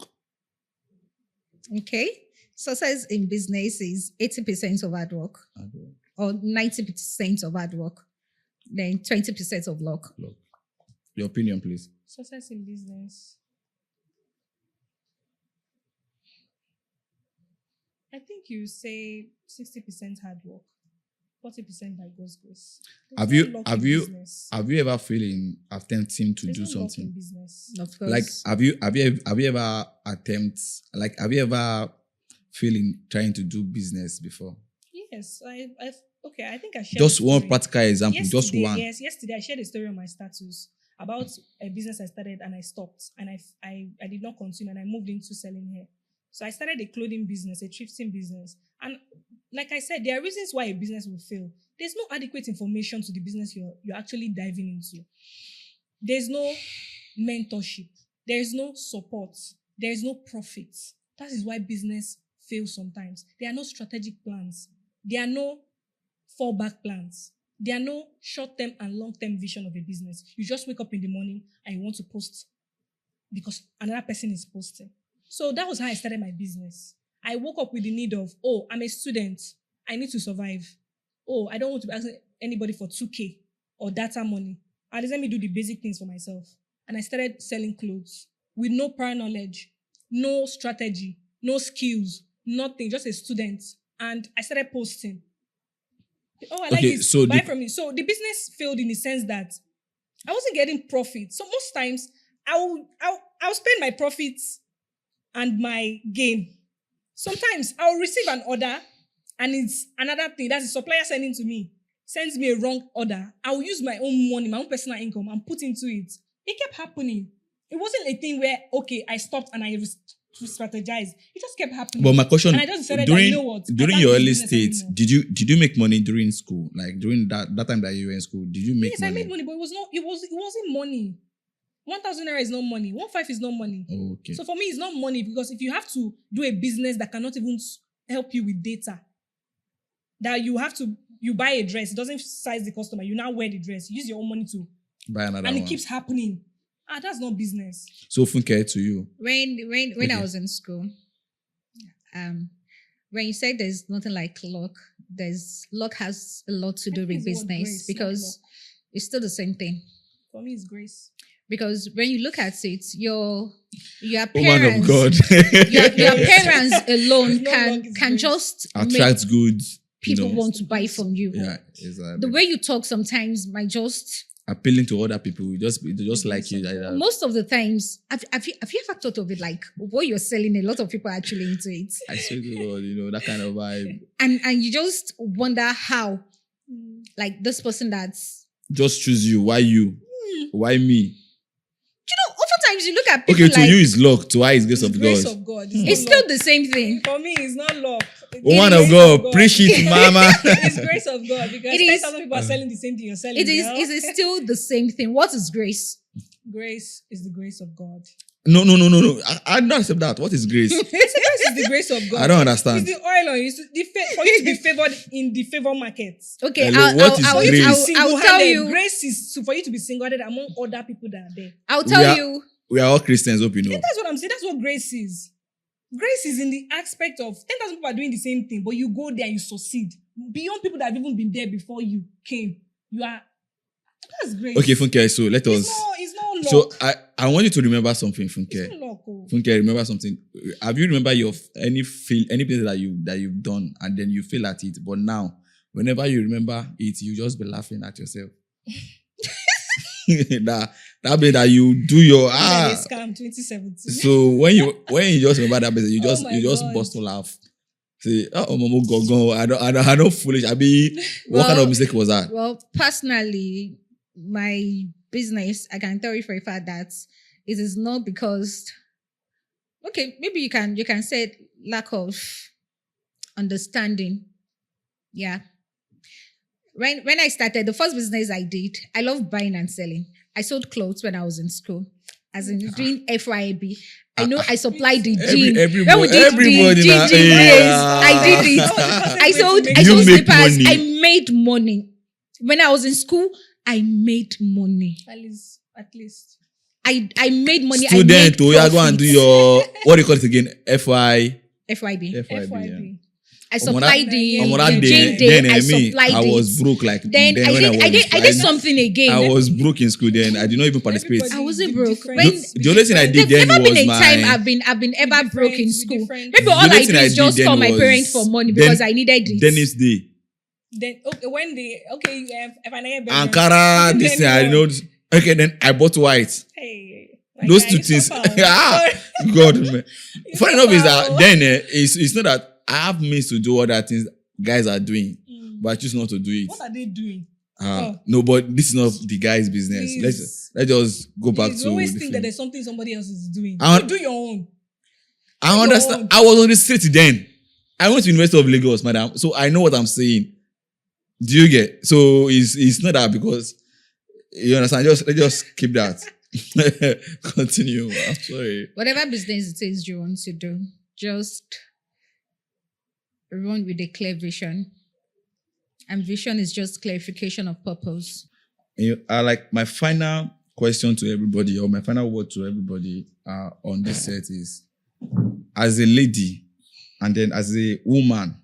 Okay. Success in business is 80% of hard work Hard work. or 90% of hard work, then 20% of luck. Luck. Your opinion, please. Success in business. I think you say 60% hard work. 40% by God's grace. Have There's you no luck have in you business. have you ever feel in attempting to There's do no luck in something? business. Of course. Like have you ever have you ever feel in trying to do business before? Yes, I think I shared Just a one story. practical example, just Yesterday, one. Yes, yesterday I shared a story on my status about a business I started and I stopped and I did not continue and I moved into selling hair. So I started a clothing business, a thrifting business. And like I said, there are reasons why a business will fail. There's no adequate information to the business you're actually diving into. There's no mentorship. There is no support. There is no profit. That is why business fails sometimes. There are no strategic plans. There are no fallback plans. There are no short-term and long-term vision of a business. You just wake up in the morning and you want to post because another person is posting. So that was how I started my business. I woke up with the need of, I'm a student. I need to survive. I don't want to be asking anybody for 2K or data money. At least let me do the basic things for myself. And I started selling clothes with no prior knowledge, no strategy, no skills, nothing, just a student. And I started posting. I like this. so Buy from me. So the business failed in the sense that I wasn't getting profit. So most times I'll spend my profits and my gain. Sometimes I'll receive an order and it's another thing. That's the supplier sending to me. Sends me a wrong order. I'll use my own money, my own personal income and put into it. It kept happening. It wasn't a thing where, I stopped and I strategized. It just kept happening. But my question, and I just decided during, that, you know what? during your early stage, did you make money during school? Like during that time that you were in school, did you make money? Yes, I made money, but it wasn't money. 1,000 naira is not money. 1,500 is not money. Oh, okay. So for me, it's not money because if you have to do a business that cannot even help you with data, that you buy a dress, it doesn't size the customer, you now wear the dress, you use your own money to Buy another and one. it keeps happening. That's not business. So Funke, to you. When Okay. I was in school, when you say there's nothing like luck, luck has a lot to do I think with it's the word business grace, not because it's still the same thing. For me, it's grace. Because when you look at it, your Woman parents, of God. your parents alone It's not luck, it's can grace. just make Attract goods. people you know. want to buy from you. Yeah, exactly. The way you talk sometimes might just appealing to other people, they just like you. Like that. most of the times. Have you ever thought of it like what you're selling? A lot of people are actually into it, I swear to God, that kind of vibe. and you just wonder how, like this person that's. Just choose you. Why you? Why me? Oftentimes you look at people Okay, to like you is luck. To I is grace It's of grace God. of God. it's not still luck. the same thing. For me, it's not luck. Woman It's of grace God, preach it, mama. It's grace of God because It is- 10,000 people are selling the same thing you're selling. It girl. is still the same thing. What is grace? Grace is the grace of God. No. I don't accept that. What is grace? Grace is the grace of God. I don't understand. It's the oil on you. For you to be favored in the favor market. Okay, Hello, what is grace? I'll tell you. Grace is for you to be single-handed among other people that are there. I'll tell are- you. We are all Christians, hope you know. That's what I'm saying. That's what grace is. Grace is in the aspect of 10,000 people are doing the same thing, but you go there and you succeed. Beyond people that have even been there before you came. That's grace. Okay, Funke, so let us. It's not luck. So I want you to remember something, It's Funke. not luck. Oh. Funke, remember something. Have you remember any business that you've done and then you fail at it, but now whenever you remember it, you just be laughing at yourself. that means that you do your Scam 2017. So when you just remember that business, Oh you just my God. bust to laugh. Say, Momo go. I don't foolish. I be what kind of Well- mistake was that? Well, personally, my business, I can tell you for a fact that it is not because. Okay, maybe you can say lack of understanding. Yeah. When I started, the first business I did, I love buying and selling. I sold clothes when I was in school, as in doing FYB. I know I supplied the gym. When we did everybody the now, gym yeah. days, I did it. I sold You make slippers. money. I made money. When I was in school, I made money. At least. I made money. Student, I made you are going to do your what do you call it again? FYB. FYB. FYB. I supplied the On that gym day, day. then I me, supplied I was it. broke. Like Then when I was in did school, something again. I was broke in school. Then I did not even participate. Everybody- I wasn't the broke. difference- When- The only thing I did There's then never been was a time my. I've been ever broke in different- school. different- Maybe The all only I thing do I is did just then call my was parents for money then- because I needed it. Dennis Day. Then okay, when they if I get Ankara, this thing, I know. Okay, then I bought white. Hey, Those two things. God, man. Funny enough is that then it's not that I have means to do other things guys are doing, but I choose not to do it. What are they doing? No, but this is not the guy's business. Please. Let's just go back to. You always think that there's something somebody else is doing. Do your own. I understand. I was on the street then. I went to University of Lagos, madam, so I know what I'm saying. Do you get? So it's not that because you understand. Let's just keep that. Continue. I'm sorry. Whatever business it is you want to do, just run with a clear vision. And vision is just clarification of purpose. I like my final question to everybody, or my final word to everybody on this set is, as a lady and then as a woman,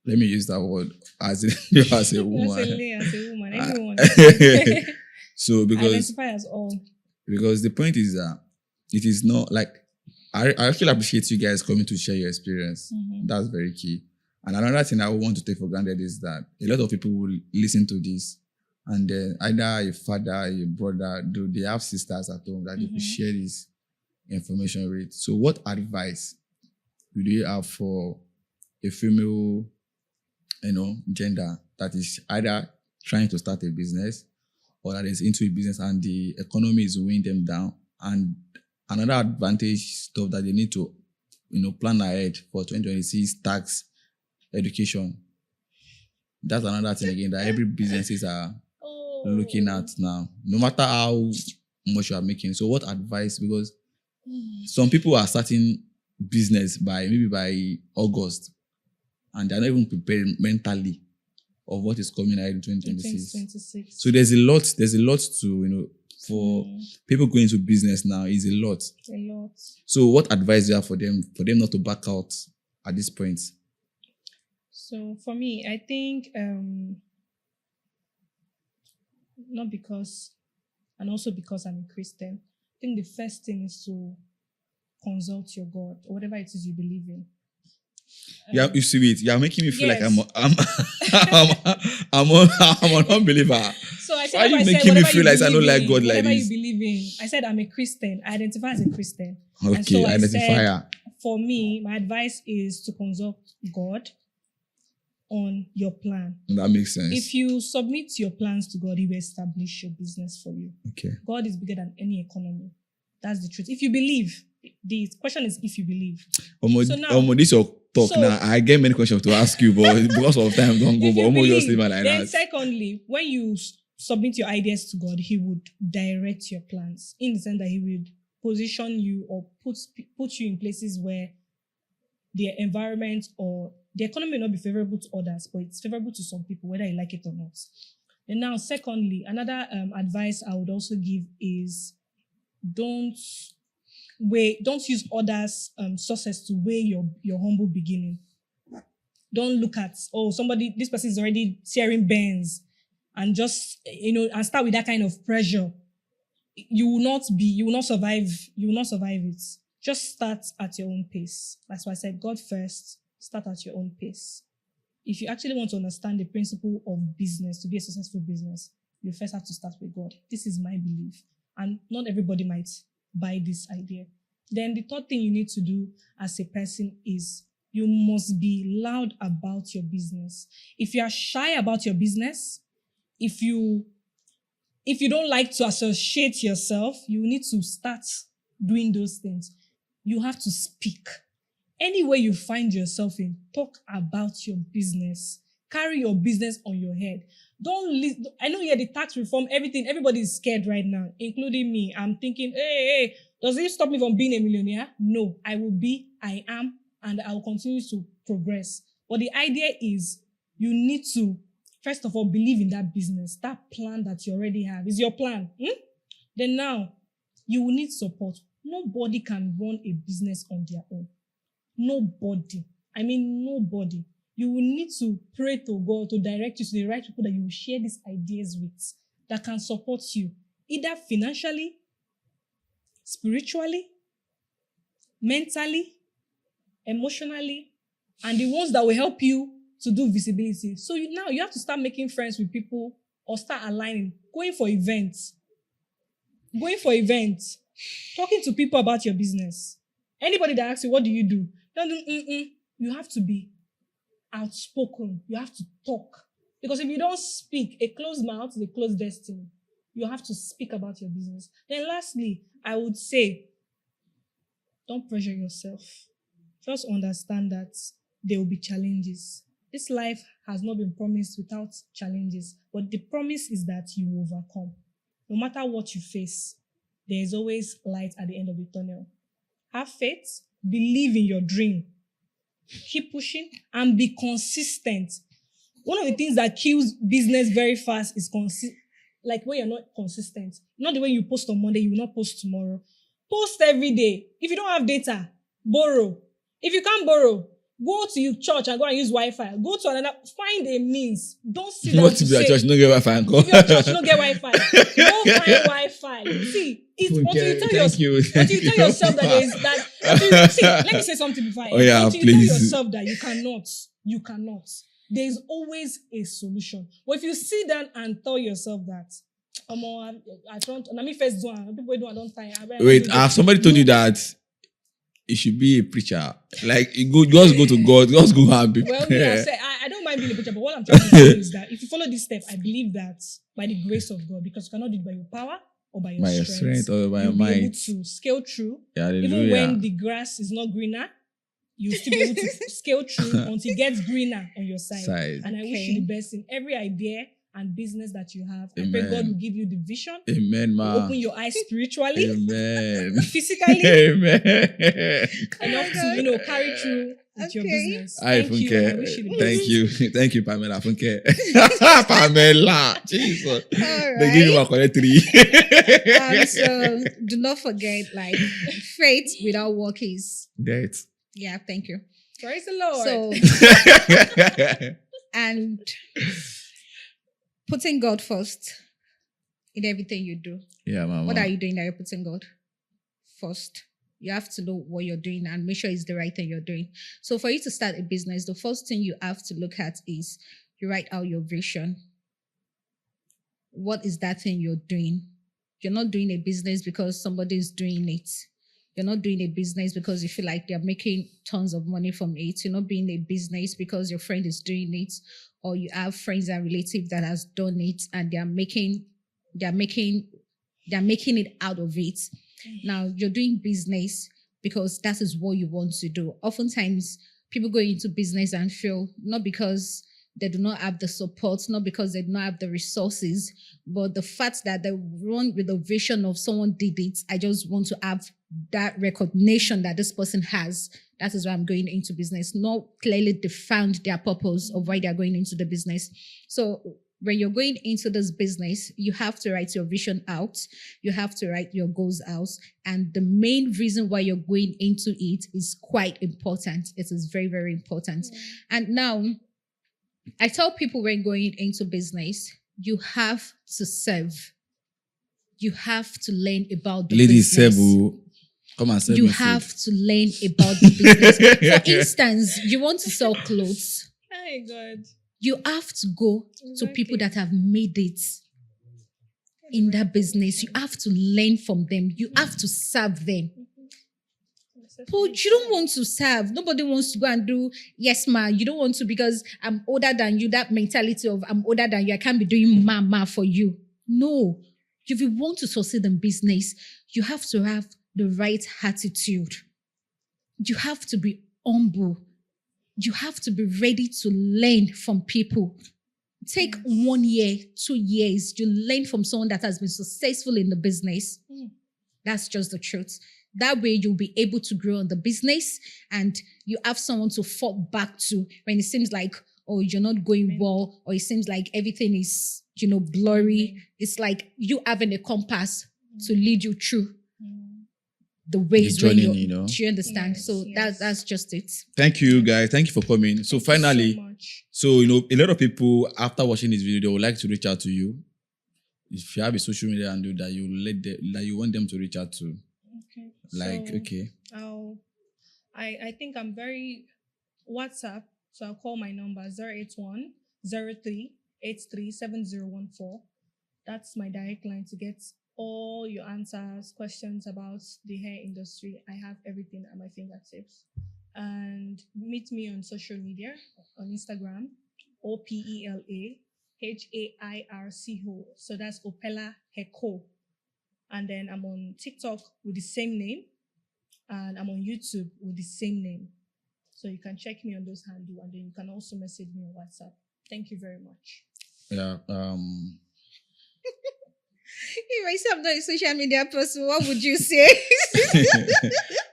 let me use that word, as a woman. As a woman, everyone. So because identify as all. Because the point is that it is not like I actually appreciate you guys coming to share your experience. Mm-hmm. That's very key. And another thing I want to take for granted is that a lot of people will listen to this, and then either a father, a brother, do they have sisters at home that they could share this information with. So what advice would you have for a female, gender that is either trying to start a business or that is into a business and the economy is weighing them down? And another advantage stuff that they need to, plan ahead for 2026 tax education. That's another thing again that every businesses are looking at now, no matter how much you are making. So what advice? Because some people are starting business by August and they're not even prepared mentally of what is coming ahead in 2026. So there's a lot to, for people going into business now is a lot. So what advice do you have for them not to back out at this point? So for me, I think not because, and also because I'm a Christian, I think the first thing is to consult your God or whatever it is you believe in. Yeah, you see it. You're making me feel like I'm an unbeliever. So I said, why are you making me feel like I don't like God like whatever this? You believe in. I said I'm a Christian. I identify as a Christian. Okay, so identifier. For me, my advice is to consult God on your plan. That makes sense. If you submit your plans to God, He will establish your business for you. Okay. God is bigger than any economy. That's the truth. If you believe, the question is if you believe. So now, this your talk now. I get many questions to ask you, but because of time, don't go. But almost just leave my line. Then secondly, when you submit your ideas to God, He would direct your plans in the sense that He would position you or put you in places where the environment or the economy may not be favorable to others, but it's favorable to some people, whether you like it or not. And now, secondly, another advice I would also give is don't use others' sources to weigh your humble beginning. Don't look at, this person is already tearing bands and just, and start with that kind of pressure. You will not survive it. Just start at your own pace. That's why I said God first, start at your own pace. If you actually want to understand the principle of business, to be a successful business, you first have to start with God. This is my belief. And not everybody might buy this idea. Then the third thing you need to do as a person is you must be loud about your business. If you are shy about your business, if you don't like to associate yourself, you need to start doing those things. You have to speak. Anywhere you find yourself in, talk about your business. Carry your business on your head. I know the tax reform, everything, everybody is scared right now, including me. I'm thinking, hey, does it stop me from being a millionaire? No, I am, and I will continue to progress. But the idea is you need to, first of all, believe in that business, that plan that you already have. Is your plan. Then now, you will need support. Nobody can run a business on their own. Nobody. I mean, nobody. You will need to pray to God to direct you to the right people that you will share these ideas with that can support you, either financially, spiritually, mentally, emotionally, and the ones that will help you to do visibility. So now you have to start making friends with people or start aligning, going for events, talking to people about your business. Anybody that asks you, what do you do? Don't do. You have to be outspoken. You have to talk. Because if you don't speak, a closed mouth is a closed destiny. You have to speak about your business. Then lastly, I would say, don't pressure yourself. Just understand that there will be challenges. This life has not been promised without challenges, but the promise is that you will overcome. No matter what you face, there is always light at the end of the tunnel. Have faith, believe in your dream, keep pushing, and be consistent. One of the things that kills business very fast is like when you're not consistent. Not the way you post on Monday, you will not post tomorrow. Post every day. If you don't have data, borrow. If you can't borrow, go to your church and go and use Wi-Fi. Go to another, find a means. Don't sit down What if your church no get Wi-Fi? If your church no get Wi-Fi, go find Wi-Fi. See, it's until you tell yourself that there is that. See, let me say something before. Oh yeah, until please. You tell yourself that you cannot. There is always a solution. But if you sit down and tell yourself that, I don't. Let me first do it. People do. I don't time. Wait, somebody told you that you should be a preacher. Like, you just go to God. Just go and be. Well, I don't mind being a preacher, but what I'm trying to say is that if you follow this step, I believe that by the grace of God, because you cannot do it by your power or by your strength or by your you'll be able mind. to scale through. Yeah, even when the grass is not greener, you'll still be able to scale through until it gets greener on your side. And I wish you the best in every idea and business that you have. I pray God will give you the vision. Amen, ma. Open your eyes spiritually. Amen. Physically. Amen. Enough to, carry through with your business. Thank you. Thank you, Pamela. Funke. Pamela. Jesus. Right. They give you a correct 3. So do not forget, like, faith without work is Dead. Yeah, thank you. Praise the Lord. So and putting God first in everything you do. Yeah, mama. What are you doing that you're putting God first? You have to know what you're doing and make sure it's the right thing you're doing. So for you to start a business, the first thing you have to look at is you write out your vision. What is that thing you're doing? You're not doing a business because somebody's doing it. You're not doing a business because you feel like they're making tons of money from it. You're not doing a business because your friend is doing it, or you have friends and relatives that has done it and they're making it out of it. Now you're doing business because that is what you want to do. Oftentimes people go into business and fail, not because they do not have the support, not because they do not have the resources, but the fact that they run with the vision of someone did it. I just want to have that recognition that this person has. That is why I'm going into business. Not clearly defined their purpose of why they're going into the business. So when you're going into this business, you have to write your vision out. You have to write your goals out. And the main reason why you're going into it is quite important. It is very, very important. Mm. And now, I tell people when going into business, you have to serve. You have to learn about the business. Come and serve you me have food. to learn about the business. For instance, you want to sell clothes. Oh God. You have to go to people that have made it in that business. You have to learn from them. You have to serve them. But you don't want to serve. Nobody wants to go and do, yes, ma. You don't want to because I'm older than you. That mentality of I'm older than you. I can't be doing ma for you. No. If you want to succeed in business, you have to have the right attitude. You have to be humble. You have to be ready to learn from people. Take 1 year, 2 years. You learn from someone that has been successful in the business. That's just the truth. That way you'll be able to grow in the business and you have someone to fall back to when it seems like, oh, you're not going well, or it seems like everything is, blurry. It's like you having a compass to lead you through the ways journey, do you understand? Yes, so yes. that's just it. Thank you, guys. Thank you for coming. So finally, a lot of people after watching this video, they would like to reach out to you. If you have a social media handle that you want them to reach out to. Okay. Okay. I think I'm very WhatsApp So I'll call my number 081 03837014. That's my direct line to get all your answers, questions about the hair industry. I have everything at my fingertips. And meet me on social media on Instagram, OPELAHAIRCO. So that's Opella Heko. And then I'm on TikTok with the same name. And I'm on YouTube with the same name. So you can check me on those handles, and then you can also message me on WhatsApp. Thank you very much. Yeah. If I say I'm not a social media person, what would you say?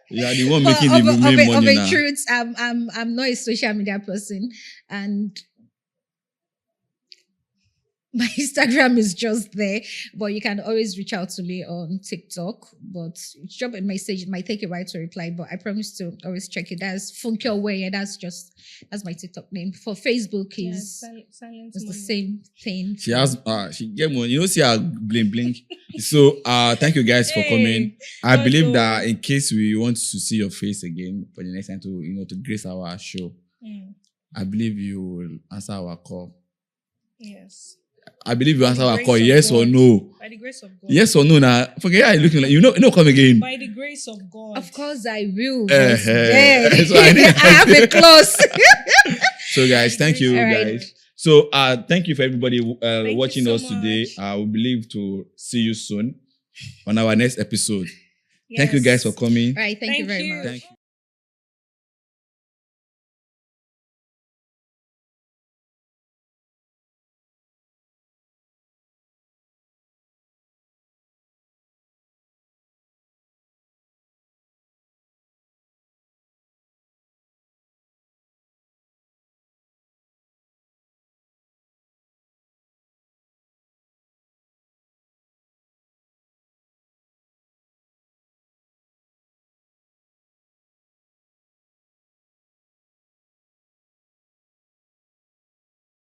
You are the one making the money of now. a truth, I'm not a social media person, and my Instagram is just there. But you can always reach out to me on TikTok. But drop a message. It might take a while to reply, but I promise to always check it. That's Funky Way, and that's my TikTok name. For Facebook is Silent it's the money. same thing. She has she get money. You know, see her bling bling. So thank you guys for coming. I believe that in case we want to see your face again for the next time to grace our show, I believe you will answer our call. Yes. I believe you answer our grace call, of yes or God. no. By the grace of God. Yes or no now. Forget how you looking like come again. By the grace of God. Of course, I will. So I have it close. So guys, thank you All right. guys. So thank you for everybody you watching so us today. much. We believe to see you soon on our next episode. Thank you Yes. guys for coming. All right, thank you Thank very you. much. Thank you.